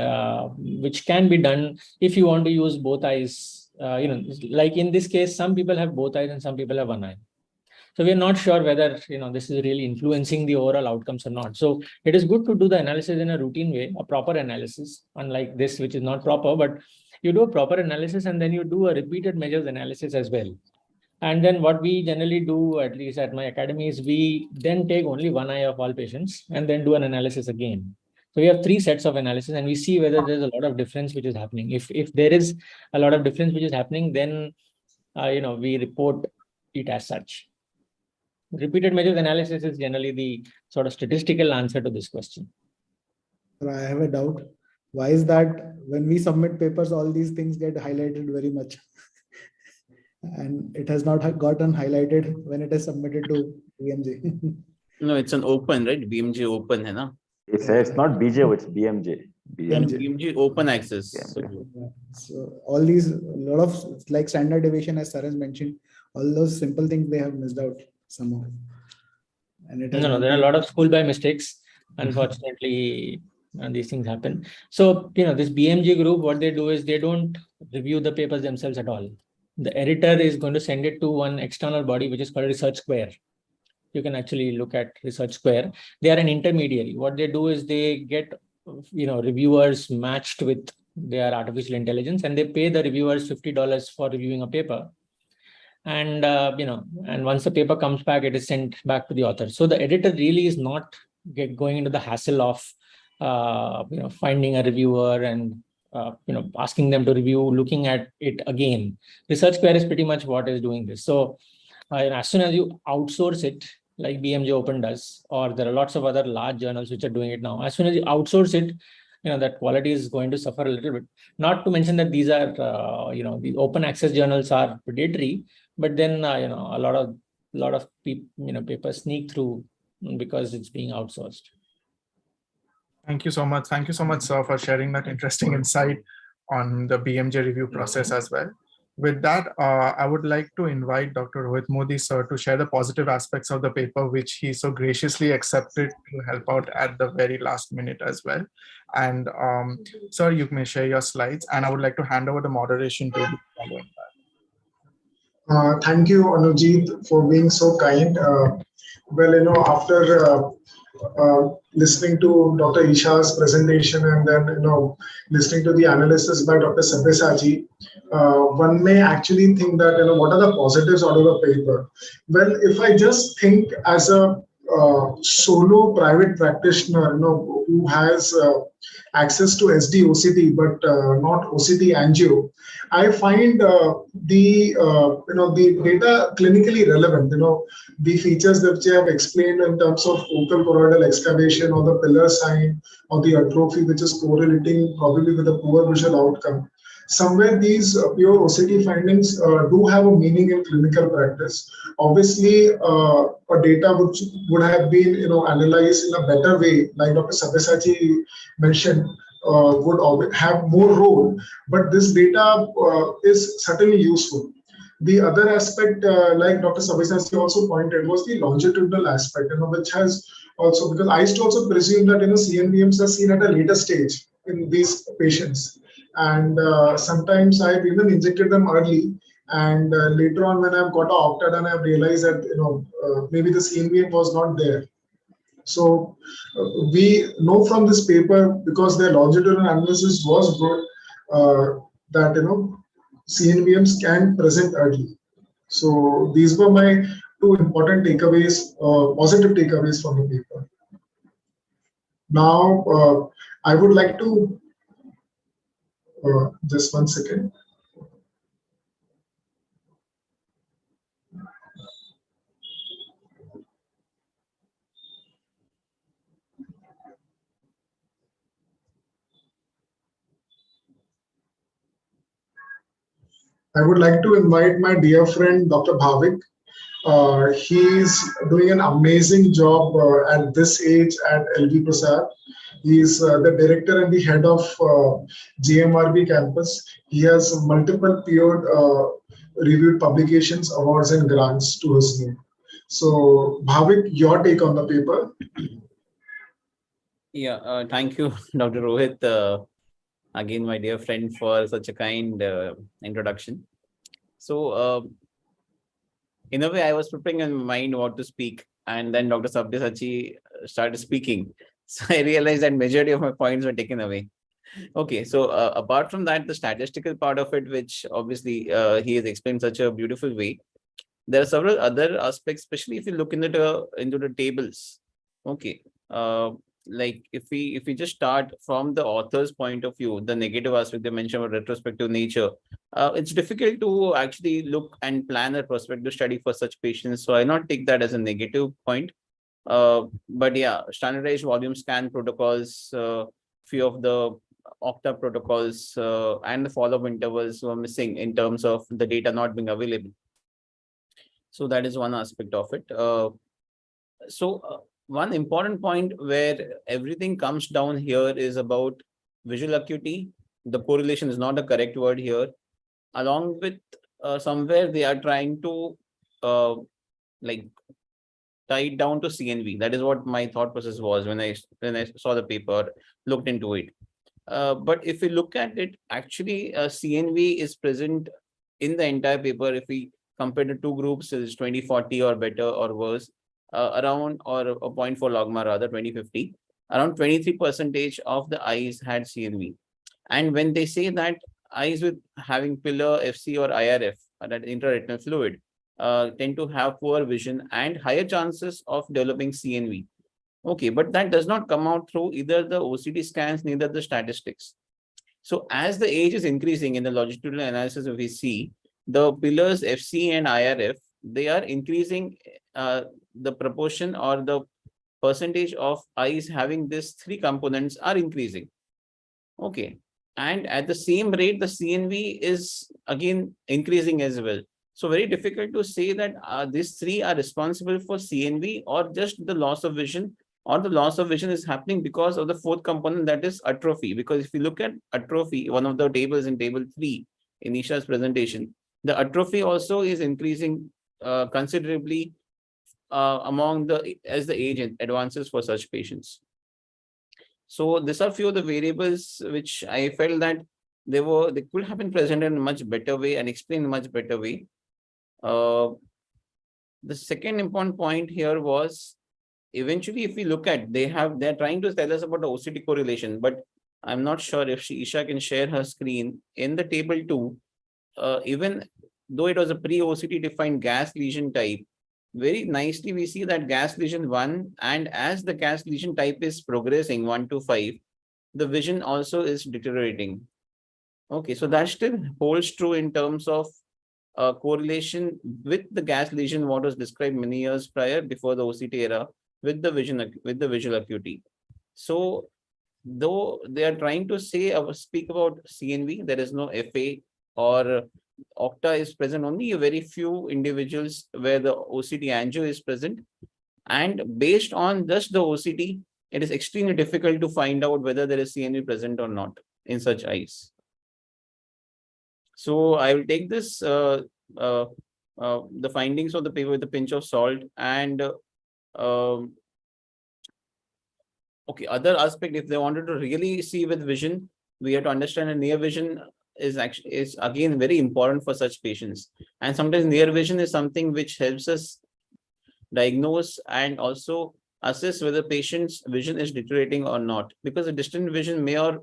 which can be done if you want to use both eyes. Like in this case, some people have both eyes and some people have one eye. So we are not sure whether this is really influencing the overall outcomes or not. So it is good to do the analysis in a routine way, a proper analysis, unlike this, which is not proper, but you do a proper analysis and then you do a repeated measures analysis as well. And then what we generally do, at least at my academy, is we then take only one eye of all patients and then do an analysis again. So we have 3 sets of analysis, and we see whether there's a lot of difference which is happening. If there is a lot of difference which is happening, then we report it as such. Repeated measures analysis is generally the sort of statistical answer to this question. I have a doubt. Why is that when we submit papers, all these things get highlighted very much? And it has not gotten highlighted when it is submitted to BMJ. No, it's an open, right? BMJ open, hai na? It's not BJ, it's BMJ. BMJ open access. So all these, a lot of like standard deviation, as Saras mentioned, all those simple things they have missed out somehow. And it there are a lot of school by mistakes. Unfortunately, these things happen. So, this BMJ group, what they do is they don't review the papers themselves at all. The editor is going to send it to one external body, which is called Research Square. You can actually look at Research Square. They are an intermediary. What they do is they get, reviewers matched with their artificial intelligence, and they pay the reviewers $50 for reviewing a paper. And, and once the paper comes back, it is sent back to the author. So the editor really is not going into the hassle of, finding a reviewer and, asking them to review, looking at it again. Research Square is pretty much what is doing this. So as soon as you outsource it, like BMJ Open does, or there are lots of other large journals which are doing it now, as soon as you outsource it, that quality is going to suffer a little bit. Not to mention that these are, the open access journals are predatory, but then, a lot of papers sneak through because it's being outsourced. Thank you so much. Thank you so much, sir, for sharing that interesting insight on the BMJ review process as well. With that, I would like to invite Dr. Rohit Modi, sir, to share the positive aspects of the paper, which he so graciously accepted to help out at the very last minute as well. And sir, you may share your slides, and I would like to hand over the moderation to you following that. Thank you, Anujit, for being so kind. After listening to Dr. Isha's presentation and then, listening to the analysis by Dr. Sabyasachi, one may actually think that, what are the positives out of the paper? Well, if I just think as a solo private practitioner, who has access to SD OCT but not OCT angio, I find the data clinically relevant. The features that you have explained in terms of focal choroidal excavation or the pillar sign or the atrophy, which is correlating probably with a poor visual outcome. Somewhere these pure OCT findings do have a meaning in clinical practice. Obviously, a data which would have been analyzed in a better way, like Dr. Sabyasachi mentioned, would have more role. But this data is certainly useful. The other aspect, like Dr. Sabyasachi also pointed, was the longitudinal aspect, which has also, because I used to also presume that CNVMs are seen at a later stage in these patients. And sometimes I've even injected them early, and later on when I've got an Octad and I've realized that maybe the CNVM was not there. So we know from this paper, because their longitudinal analysis was good, that CNVMs can present early. So these were my two important takeaways, positive takeaways from the paper. Now, I would like to, just one second. I would like to invite my dear friend, Dr. Bhavik. He's doing an amazing job at this age at LV Prasad. He's the director and the head of JMRB campus. He has multiple peer reviewed publications, awards, and grants to his name. So, Bhavik, your take on the paper? Yeah, thank you, Dr. Rohit. Again, my dear friend, for such a kind introduction. So, in a way, I was preparing in my mind what to speak, and then Dr. Sabyasachi started speaking. So I realized that majority of my points were taken away. Okay, so apart from that, the statistical part of it, which obviously he has explained such a beautiful way, there are several other aspects, especially if you look into the tables. Okay, like if we just start from the author's point of view, the negative aspect they mentioned about retrospective nature, it's difficult to actually look and plan a prospective study for such patients. So I not take that as a negative point. But yeah, standardized volume scan protocols, few of the Oct protocols and the follow-up intervals were missing in terms of the data not being available. So that is one aspect of it. One important point where everything comes down here is about visual acuity. The correlation is not a correct word here. Along with somewhere they are trying to like tie it down to CNV. That is what my thought process was when I saw the paper, looked into it. But if we look at it, actually CNV is present in the entire paper. If we compare the two groups, is 2040 or better or worse, around, or a 0.4 logma rather, 2050, around 23% of the eyes had CNV. And when they say that eyes with having pillar, FC or IRF, that intraretinal fluid, tend to have poor vision and higher chances of developing CNV. Okay, but that does not come out through either the OCT scans, neither the statistics. So as the age is increasing in the longitudinal analysis, if we see the pillars FC and IRF, they are increasing the proportion or the percentage of eyes having these three components are increasing. Okay. And at the same rate, the CNV is again increasing as well. So very difficult to say that these three are responsible for CNV or just the loss of vision, or the loss of vision is happening because of the fourth component, that is atrophy. Because if you look at atrophy, one of the tables in table 3 in Isha's presentation, the atrophy also is increasing considerably as the age advances for such patients. So these are few of the variables which I felt that they could have been presented in a much better way and explained in a much better way. The second important point here was, eventually, if we look at, they're trying to tell us about the OCT correlation, but I'm not sure if Isha can share her screen. In the table 2, even though it was a pre-OCT defined gas lesion type, very nicely we see that gas lesion 1, and as the gas lesion type is progressing 1 to 5, the vision also is deteriorating. Okay, so that still holds true in terms of correlation with the gas lesion, what was described many years prior, before the OCT era, with the visual acuity. So though they are trying to speak about CNV, there is no FA or Octa is present only a very few individuals where the OCT angio is present. And based on just the OCT, it is extremely difficult to find out whether there is CNV present or not in such eyes. So I will take this, the findings of the paper with a pinch of salt. And okay, other aspect, if they wanted to really see with vision, we have to understand that near vision is again very important for such patients. And sometimes near vision is something which helps us diagnose and also assess whether patient's vision is deteriorating or not, because the distant vision may or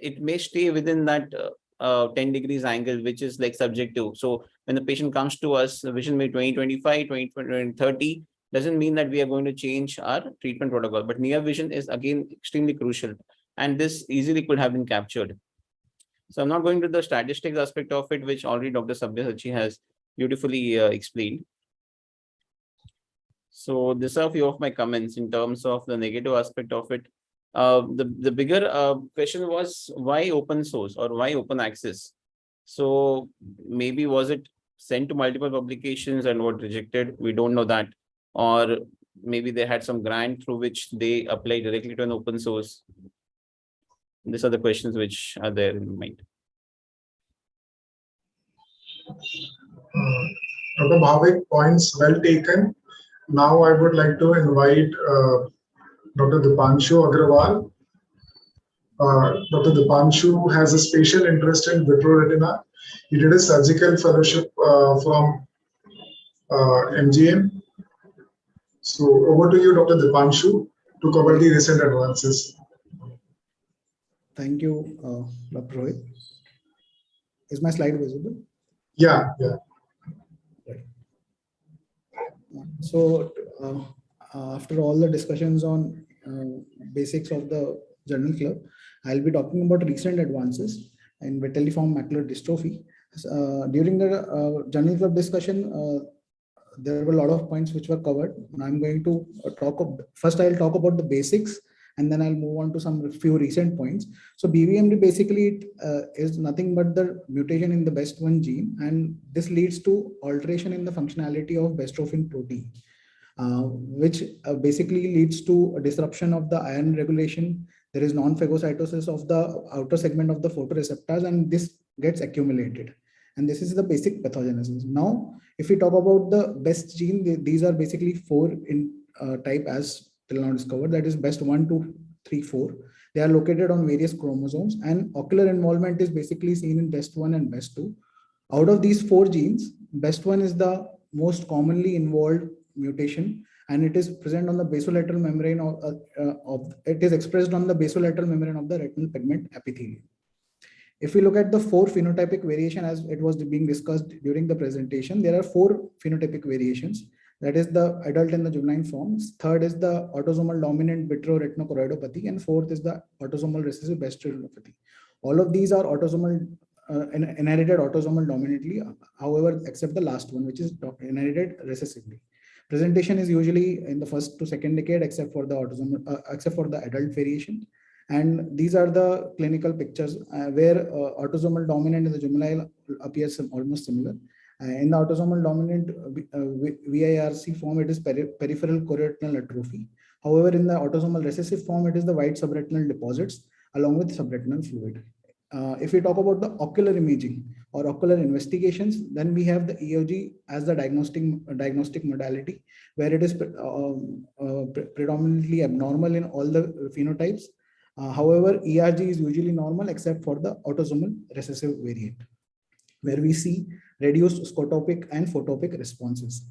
it may stay within that 10 degrees angle, which is like subjective. So when the patient comes to us, the vision may 20/25, 20/30, doesn't mean that we are going to change our treatment protocol. But near vision is again extremely crucial, and this easily could have been captured. So I'm not going to the statistics aspect of it, which already Dr. Sabyasachi has beautifully explained. So these are a few of my comments in terms of the negative aspect of it. The bigger question was why open source or why open access? So maybe was it sent to multiple publications and what rejected? We don't know that. Or maybe they had some grant through which they applied directly to an open source. These are the questions which are there in mind. Dr. Bhavik, points well taken. Now I would like to invite Dr. Dipanshu Agrawal. Dr. Dipanshu has a special interest in vitreoretina. He did a surgical fellowship from MGM. So over to you, Dr. Dipanshu, to cover the recent advances. Thank you, Dr. Rohit. Is my slide visible? Yeah. Right. So after all the discussions on basics of the journal club, I'll be talking about recent advances in vitelliform macular dystrophy. During the journal club discussion, there were a lot of points which were covered. And I'm going to first I'll talk about the basics, and then I'll move on to some few recent points. So BVMD basically is nothing but the mutation in the BEST1 gene, and this leads to alteration in the functionality of bestrophin protein, which basically leads to a disruption of the iron regulation. There is non-phagocytosis of the outer segment of the photoreceptors, and this gets accumulated. And this is the basic pathogenesis. Now, if we talk about the BEST gene, these are basically 4 in type as till now discovered. That is BEST 1, 2, 3, 4. They are located on various chromosomes, and ocular involvement is basically seen in BEST 1 and BEST 2. Out of these 4 genes, BEST 1 is the most commonly involved mutation, and it is present on the basolateral membrane it is expressed on the basolateral membrane of the retinal pigment epithelium. If we look at the 4 phenotypic variation as it was being discussed during the presentation, there are 4 phenotypic variations. That is the adult and the juvenile forms. Third is the autosomal dominant vitreoretinochoroidopathy, and fourth is the autosomal recessive BEST retinopathy. All of these are autosomal inherited autosomal dominantly, however, except the last one, which is inherited recessively. Presentation is usually in the first to second decade, except for the autosomal, except for the adult variation. And these are the clinical pictures where autosomal dominant in the juvenile appears almost similar. In the autosomal dominant VIRC form, it is peripheral chororetinal atrophy. However, in the autosomal recessive form, it is the white subretinal deposits along with subretinal fluid. If we talk about the ocular imaging or ocular investigations, then we have the EOG as the diagnostic modality, where it is predominantly abnormal in all the phenotypes. However, ERG is usually normal except for the autosomal recessive variant, where we see reduced scotopic and photopic responses.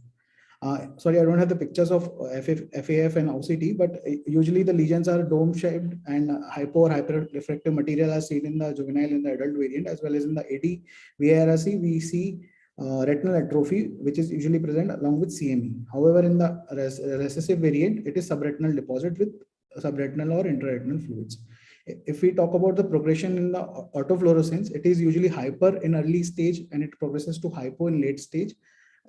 Sorry, I don't have the pictures of FAF and OCT, but usually the lesions are dome-shaped and hypo or hyper-refractive material are seen in the juvenile and the adult variant, as well as in the AD VIRC, we see retinal atrophy, which is usually present along with CME. However, in the recessive variant, it is subretinal deposit with subretinal or intraretinal fluids. If we talk about the progression in the autofluorescence, it is usually hyper in early stage and it progresses to hypo in late stage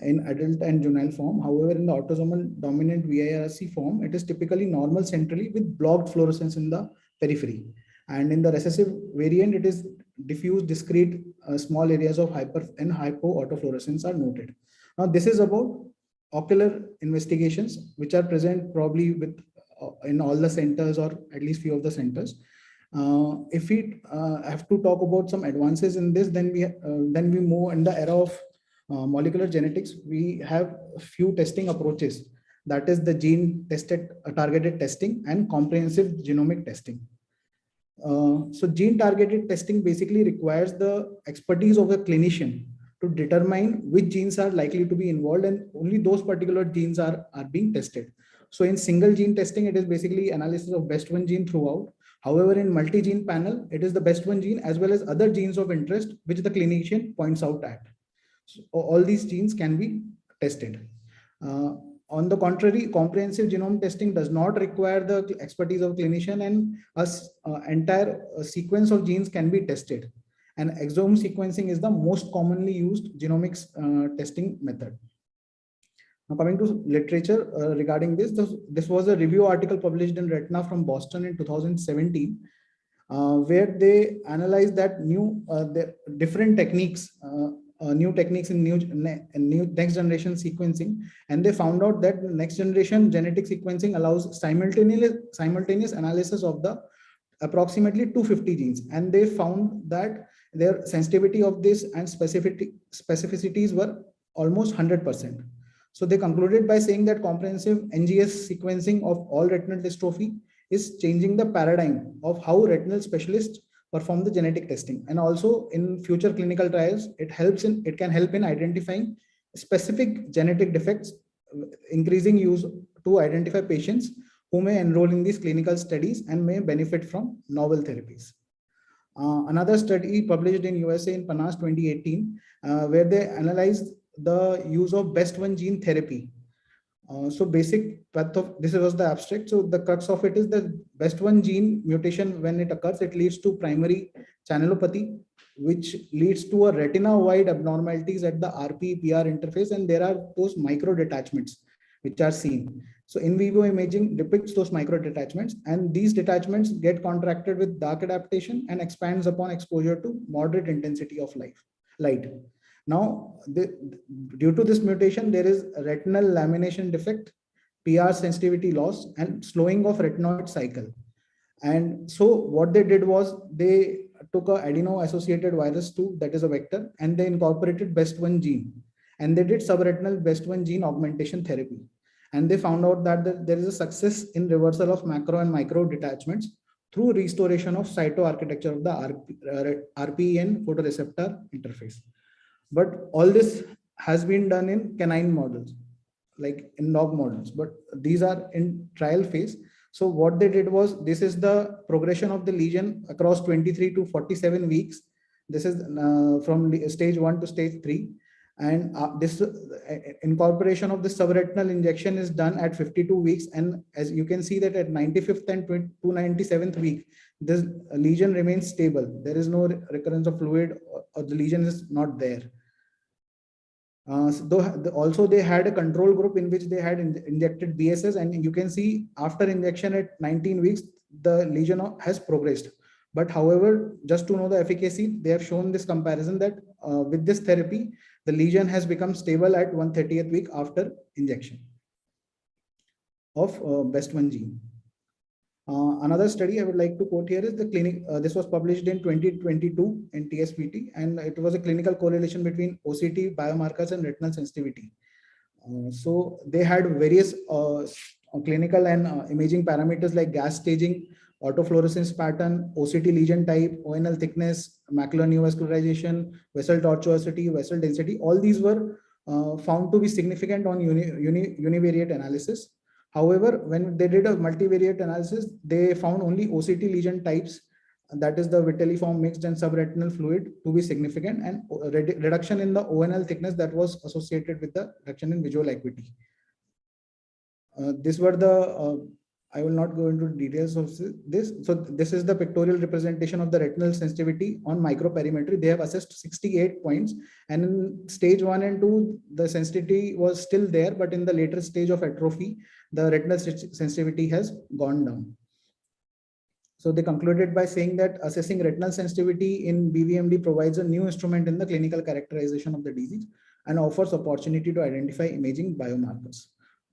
in adult and juvenile form. However, in the autosomal dominant VIRC form, it is typically normal centrally with blocked fluorescence in the periphery. And in the recessive variant, it is diffuse, discrete, small areas of hyper and hypo autofluorescence are noted. Now, this is about ocular investigations, which are present probably with in all the centers or at least few of the centers. If we have to talk about some advances in this, then we move in the era of molecular genetics. We have a few testing approaches, that is the gene tested targeted testing and comprehensive genomic testing. So gene targeted testing basically requires the expertise of a clinician to determine which genes are likely to be involved, and only those particular genes are being tested. So in single gene testing, it is basically analysis of best one gene throughout. However, in multi-gene panel, it is the best one gene as well as other genes of interest which the clinician points out at. So all these genes can be tested. On the contrary, comprehensive genome testing does not require the expertise of clinician, and entire sequence of genes can be tested. And exome sequencing is the most commonly used genomics testing method. Now coming to literature regarding this, this was a review article published in Retina from Boston in 2017, where they analyzed that the different techniques, new techniques in new next generation sequencing, and they found out that next generation genetic sequencing allows simultaneous analysis of the approximately 250 genes, and they found that their sensitivity of this and specificities were almost 100%. So they concluded by saying that comprehensive NGS sequencing of all retinal dystrophy is changing the paradigm of how retinal specialists perform the genetic testing. And also in future clinical trials, it can help in identifying specific genetic defects, increasing use to identify patients who may enroll in these clinical studies and may benefit from novel therapies. Another study published in USA in PNAS 2018, where they analyzed the use of best one gene therapy. So basic path of this was the abstract. So the crux of it is the best one gene mutation. When it occurs, it leads to primary channelopathy, which leads to a retina-wide abnormalities at the RP-PR interface, and there are those micro detachments which are seen. So in vivo imaging depicts those micro detachments, and these detachments get contracted with dark adaptation and expands upon exposure to moderate intensity of light. Now, due to this mutation, there is a retinal lamination defect, PR sensitivity loss, and slowing of retinoid cycle. And so what they did was they took a adeno-associated virus 2, that is a vector, and they incorporated best one gene. And they did subretinal best one gene augmentation therapy. And they found out that there is a success in reversal of macro and micro detachments through restoration of cytoarchitecture of the RPN photoreceptor interface. But all this has been done in canine models, like in dog models, but these are in trial phase. So what they did was, this is the progression of the lesion across 23 to 47 weeks. This is from stage 1 to stage 3. And this incorporation of the subretinal injection is done at 52 weeks. And as you can see that at 95th and 297th week, this lesion remains stable. There is no recurrence of fluid, or the lesion is not there. Also, they had a control group in which they had injected BSS, and you can see after injection at 19 weeks, the lesion has progressed. But however, just to know the efficacy, they have shown this comparison that with this therapy, the lesion has become stable at 130th week after injection of best one gene. Another study I would like to quote here is the clinic. This was published in 2022 in TSPT, and it was a clinical correlation between OCT biomarkers and retinal sensitivity. So they had various clinical and imaging parameters like gas staging, autofluorescence pattern, OCT lesion type, ONL thickness, macular neovascularization, vessel tortuosity, vessel density. All these were found to be significant on univariate analysis. However, when they did a multivariate analysis, they found only OCT lesion types, that is the vitelliform mixed and subretinal fluid, to be significant, and reduction in the ONL thickness that was associated with the reduction in visual acuity. These were the, I will not go into details of this. So this is the pictorial representation of the retinal sensitivity on microperimetry. They have assessed 68 points, and in stage 1 and 2, the sensitivity was still there, but in the later stage of atrophy, the retinal sensitivity has gone down. So they concluded by saying that assessing retinal sensitivity in BVMD provides a new instrument in the clinical characterization of the disease and offers opportunity to identify imaging biomarkers,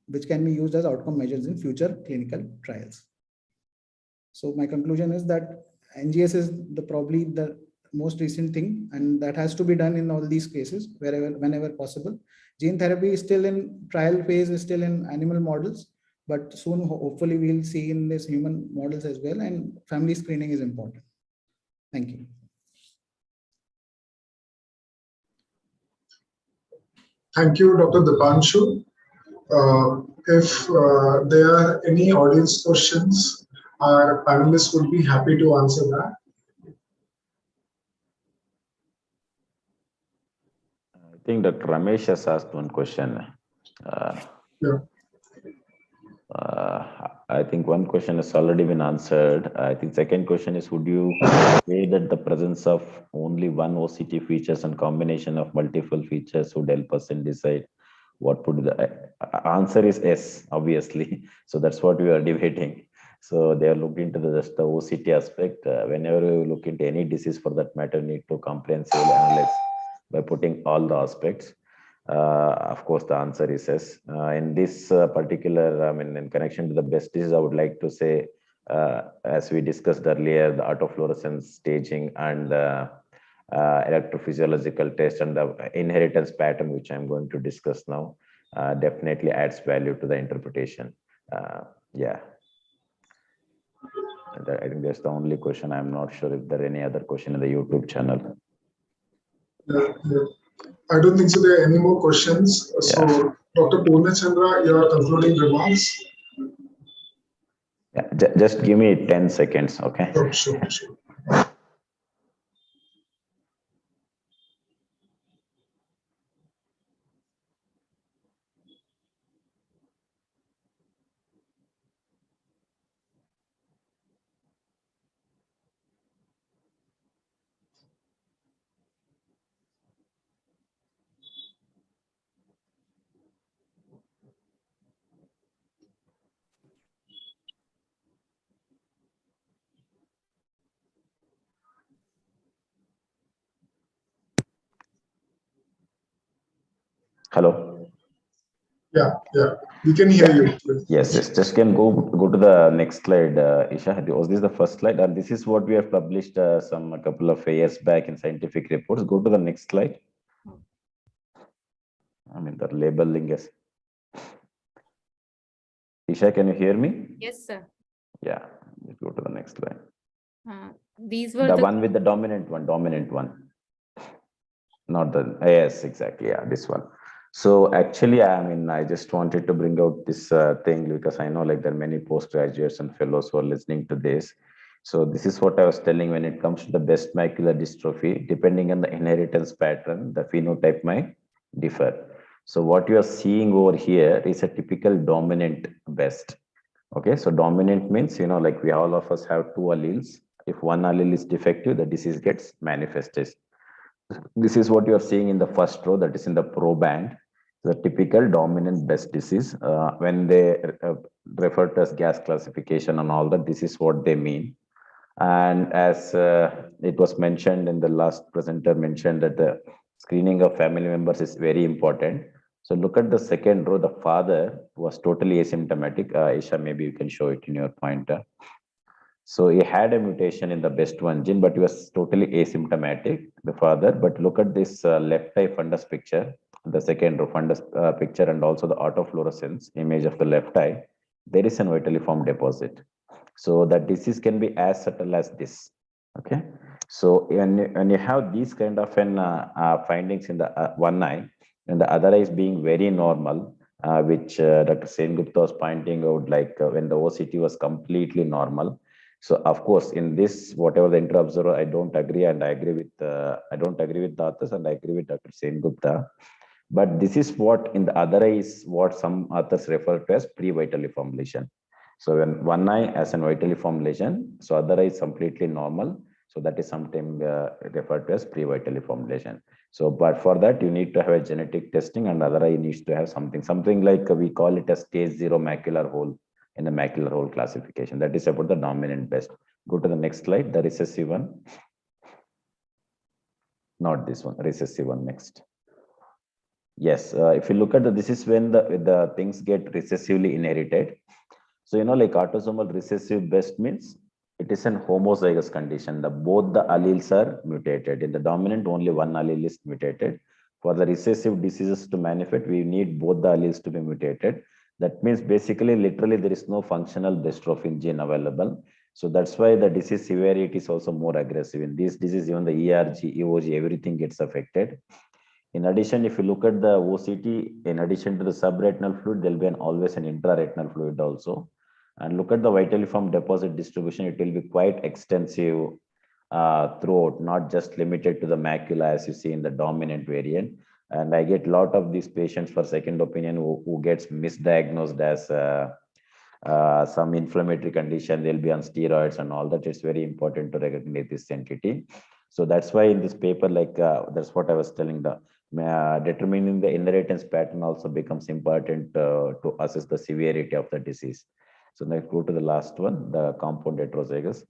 which can be used as outcome measures in future clinical trials. So my conclusion is that NGS is probably the most recent thing, and that has to be done in all these cases whenever possible. Gene therapy is still in trial phase, is still in animal models, but soon hopefully we'll see in this human models as well, and family screening is important. Thank you. Thank you, Dr. Dipanshu. If there are any audience questions, our panelists would be happy to answer that. I think Dr. Ramesh has asked one question. Yeah. I think one question has already been answered. I think second question is, would you say that the presence of only one OCT features and combination of multiple features would help us in decide what would the answer is yes, obviously. So that's what we are debating. So they are looking into just the OCT aspect. Whenever you look into any disease for that matter, need to comprehensively analyze by putting all the aspects. Of course, the answer is yes. In this particular, in connection to the best disease, I would like to say, as we discussed earlier, the autofluorescence staging and electrophysiological test and the inheritance pattern, which I'm going to discuss now, definitely adds value to the interpretation. Yeah. And I think that's the only question. I'm not sure if there are any other question in the YouTube channel. Yeah. I don't think so there are any more questions. So, yeah. Dr. Purnachandra, your concluding remarks? Yeah, just give me 10 seconds, okay? Sure. Hello. Yeah, we can hear you. Yes. Just can go to the next slide, Isha. Was this the first slide? And this is what we have published a couple of years back in scientific reports. Go to the next slide. The labeling is. Isha, can you hear me? Yes, sir. Yeah, let's go to the next slide. These were the one with the dominant one. Not the, yes, exactly. Yeah, this one. So actually, I just wanted to bring out this thing because I know there are many postgraduates and fellows who are listening to this. So this is what I was telling when it comes to the best macular dystrophy, depending on the inheritance pattern, the phenotype might differ. So what you are seeing over here is a typical dominant best. Okay, so dominant means, we all of us have two alleles. If one allele is defective, the disease gets manifested. This is what you are seeing in the first row, that is in the pro band, the typical dominant best disease. When they refer to as gas classification and all that, this is what they mean. And as it was mentioned in the last presenter mentioned that the screening of family members is very important. So look at the second row, the father was totally asymptomatic. Isha, maybe you can show it in your pointer. So he had a mutation in the best one gene, but he was totally asymptomatic, the father. But look at this left eye fundus picture, the second row fundus picture, and also the autofluorescence image of the left eye. There is an vitelliform deposit. So that disease can be as subtle as this. Okay. So when you have these kind of findings in the one eye, and the other eye is being very normal, which Dr. Sengupta was pointing out, when the OCT was completely normal. So of course, in this, whatever the inter-observer, I don't agree, and I agree with I don't agree with the authors, and I agree with Dr. Sengupta. But this is what in the other eye is what some authors refer to as pre-vitelliform lesion. So when one eye has an vitelliform lesion, so other eye is completely normal. So that is sometimes referred to as pre-vitelliform lesion. So, but for that, you need to have a genetic testing, and other eye needs to have something like we call it a stage 0 macular hole in the macular hole classification. That is about the dominant best. Go to the next slide, the recessive one. Not this one, recessive one next. Yes, if you look at this is when the things get recessively inherited. So, autosomal recessive best means it is an homozygous condition. Both the alleles are mutated. In the dominant, only one allele is mutated. For the recessive diseases to manifest, we need both the alleles to be mutated. That means basically, literally, there is no functional dystrophin gene available. So that's why the disease severity is also more aggressive. In this disease, even the ERG, EOG, everything gets affected. In addition, if you look at the OCT, in addition to the subretinal fluid, there'll be always an intraretinal fluid also. And look at the vitelliform deposit distribution, it will be quite extensive throughout, not just limited to the macula as you see in the dominant variant. And I get a lot of these patients for second opinion who gets misdiagnosed as some inflammatory condition, they'll be on steroids and all that. It's very important to recognize this entity. So that's why in this paper, like that's what I was telling, the determining the inheritance pattern also becomes important to assess the severity of the disease. So let's go to the last one, the compound heterozygous.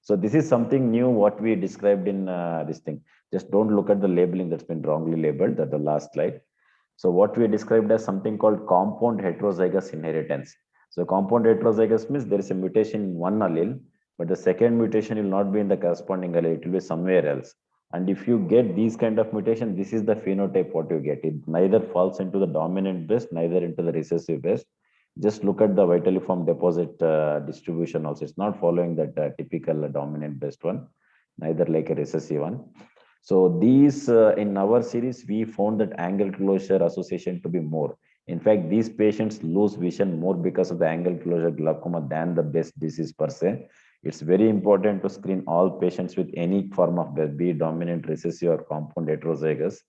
So this is something new what we described in this thing. Just don't look at the labeling that's been wrongly labeled, that the last slide. So what we described as something called compound heterozygous inheritance. So compound heterozygous means there is a mutation in one allele, but the second mutation will not be in the corresponding allele, it will be somewhere else. And if you get these kind of mutation, this is the phenotype what you get. It neither falls into the dominant breast, neither into the recessive breast. Just look at the vitelliform deposit distribution also. It's not following that typical dominant breast one, neither like a recessive one. So these in our series, we found that angle closure association to be more. In fact, these patients lose vision more because of the angle closure glaucoma than the breast disease per se. It's very important to screen all patients with any form of breast, be it dominant, recessive, or compound heterozygous.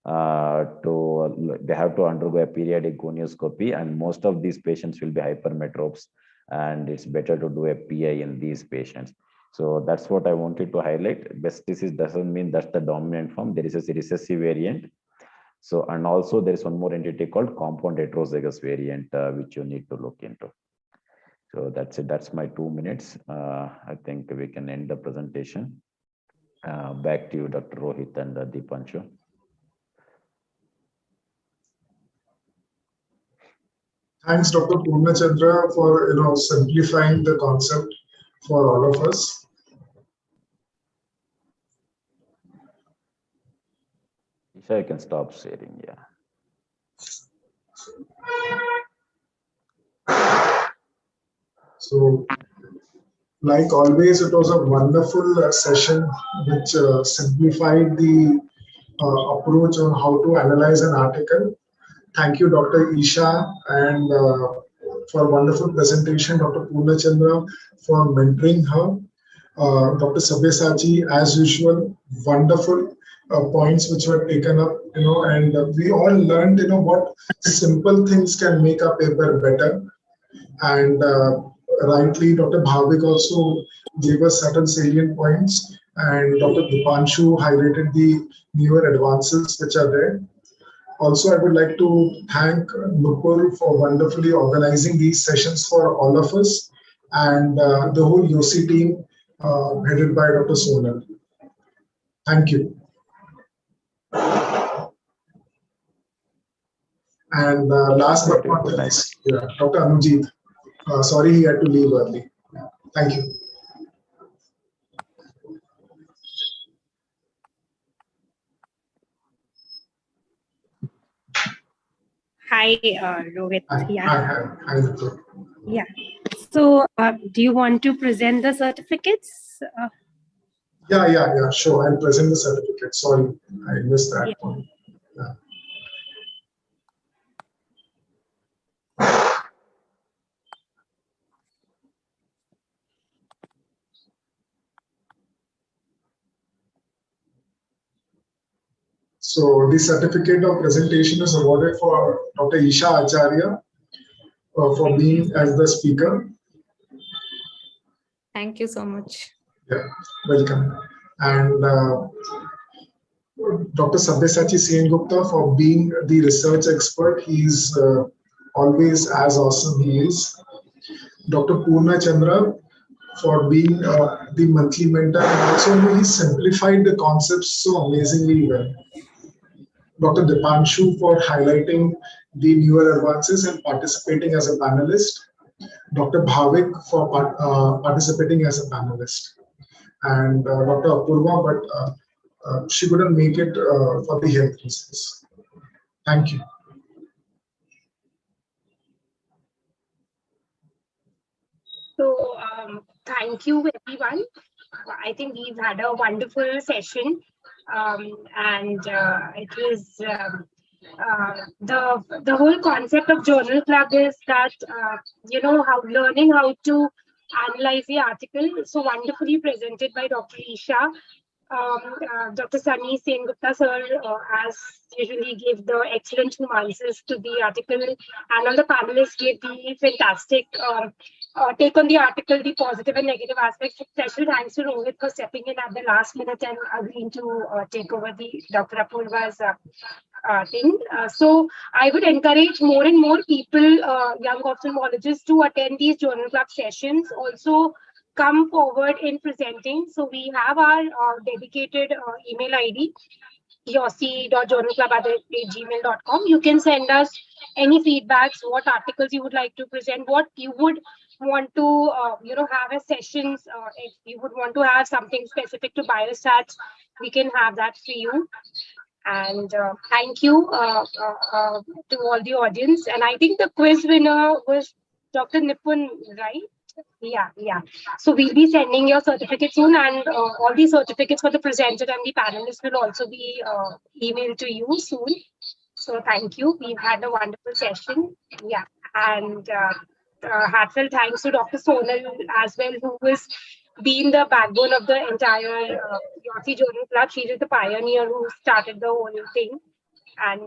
They have to undergo a periodic gonioscopy, and most of these patients will be hypermetropes, and it's better to do a PI in these patients. So that's what I wanted to highlight. Breast disease doesn't mean that's the dominant form. There is a recessive variant. So, and also there is one more entity called compound heterozygous variant, which you need to look into. So that's it. That's my 2 minutes. I think we can end the presentation. Back to you, Dr. Rohit and Deepanshu. Thanks, Dr. Purnachandra, for simplifying the concept for all of us. Isha, you can stop sharing, yeah. So, like always, it was a wonderful session which simplified the approach on how to analyze an article. Thank you, Dr. Isha, and for a wonderful presentation, Dr. Purnachandra, for mentoring her. Dr. Sabyasachi, as usual, wonderful points which were taken up, and we all learned, what simple things can make a paper better. And rightly, Dr. Bhavik also gave us certain salient points, and Dr. Deepanshu highlighted the newer advances which are there. Also, I would like to thank Nupur for wonderfully organizing these sessions for all of us, and the whole Yosi team headed by Dr. Sonal. Thank you. And last but not least, Dr. Anujit. Sorry he had to leave early. Thank you. Hi, Rohit. Hi, Dr. Yeah. So, do you want to present the certificates? Yeah, sure. I'll present the certificate. Sorry, I missed that point. Yeah. So the certificate of presentation is awarded for Dr. Isha Acharya for being as the speaker. Thank you so much. Yeah, welcome. And Dr. Sabyasachi Sengupta for being the research expert. He's always as awesome he is. Dr. Purnachandra for being the monthly mentor, and also he simplified the concepts so amazingly well. Dr. Deepanshu for highlighting the newer advances and participating as a panelist. Dr. Bhavik for participating as a panelist. And Dr. Apurva, but she couldn't make it for the health reasons. Thank you. So, thank you, everyone. I think we've had a wonderful session. And it was the whole concept of journal club is that how learning how to analyze the article, so wonderfully presented by Dr. Isha. Dr. Sunny Sengupta sir, as usually, gave the excellent nuances to the article, and all the panelists gave the fantastic take on the article, the positive and negative aspects. Special thanks to Rohit for stepping in at the last minute and agreeing to take over the Dr. Apurva's thing. So I would encourage more and more people, young ophthalmologists, to attend these journal club sessions. Also, come forward in presenting. So we have our dedicated email ID, yosi.journalclub@gmail.com. You can send us any feedbacks, what articles you would like to present, what you would want to have as sessions. If you would want to have something specific to biostats, we can have that for you. And thank you to all the audience. And I think the quiz winner was Dr. Nipun, right? Yeah. So we'll be sending your certificate soon, and all the certificates for the presenter and the panelists will also be emailed to you soon. So thank you. We've had a wonderful session. Yeah. And heartfelt thanks to Dr. Sonal as well, who has been the backbone of the entire Yosi Journal Club. She is the pioneer who started the whole thing. And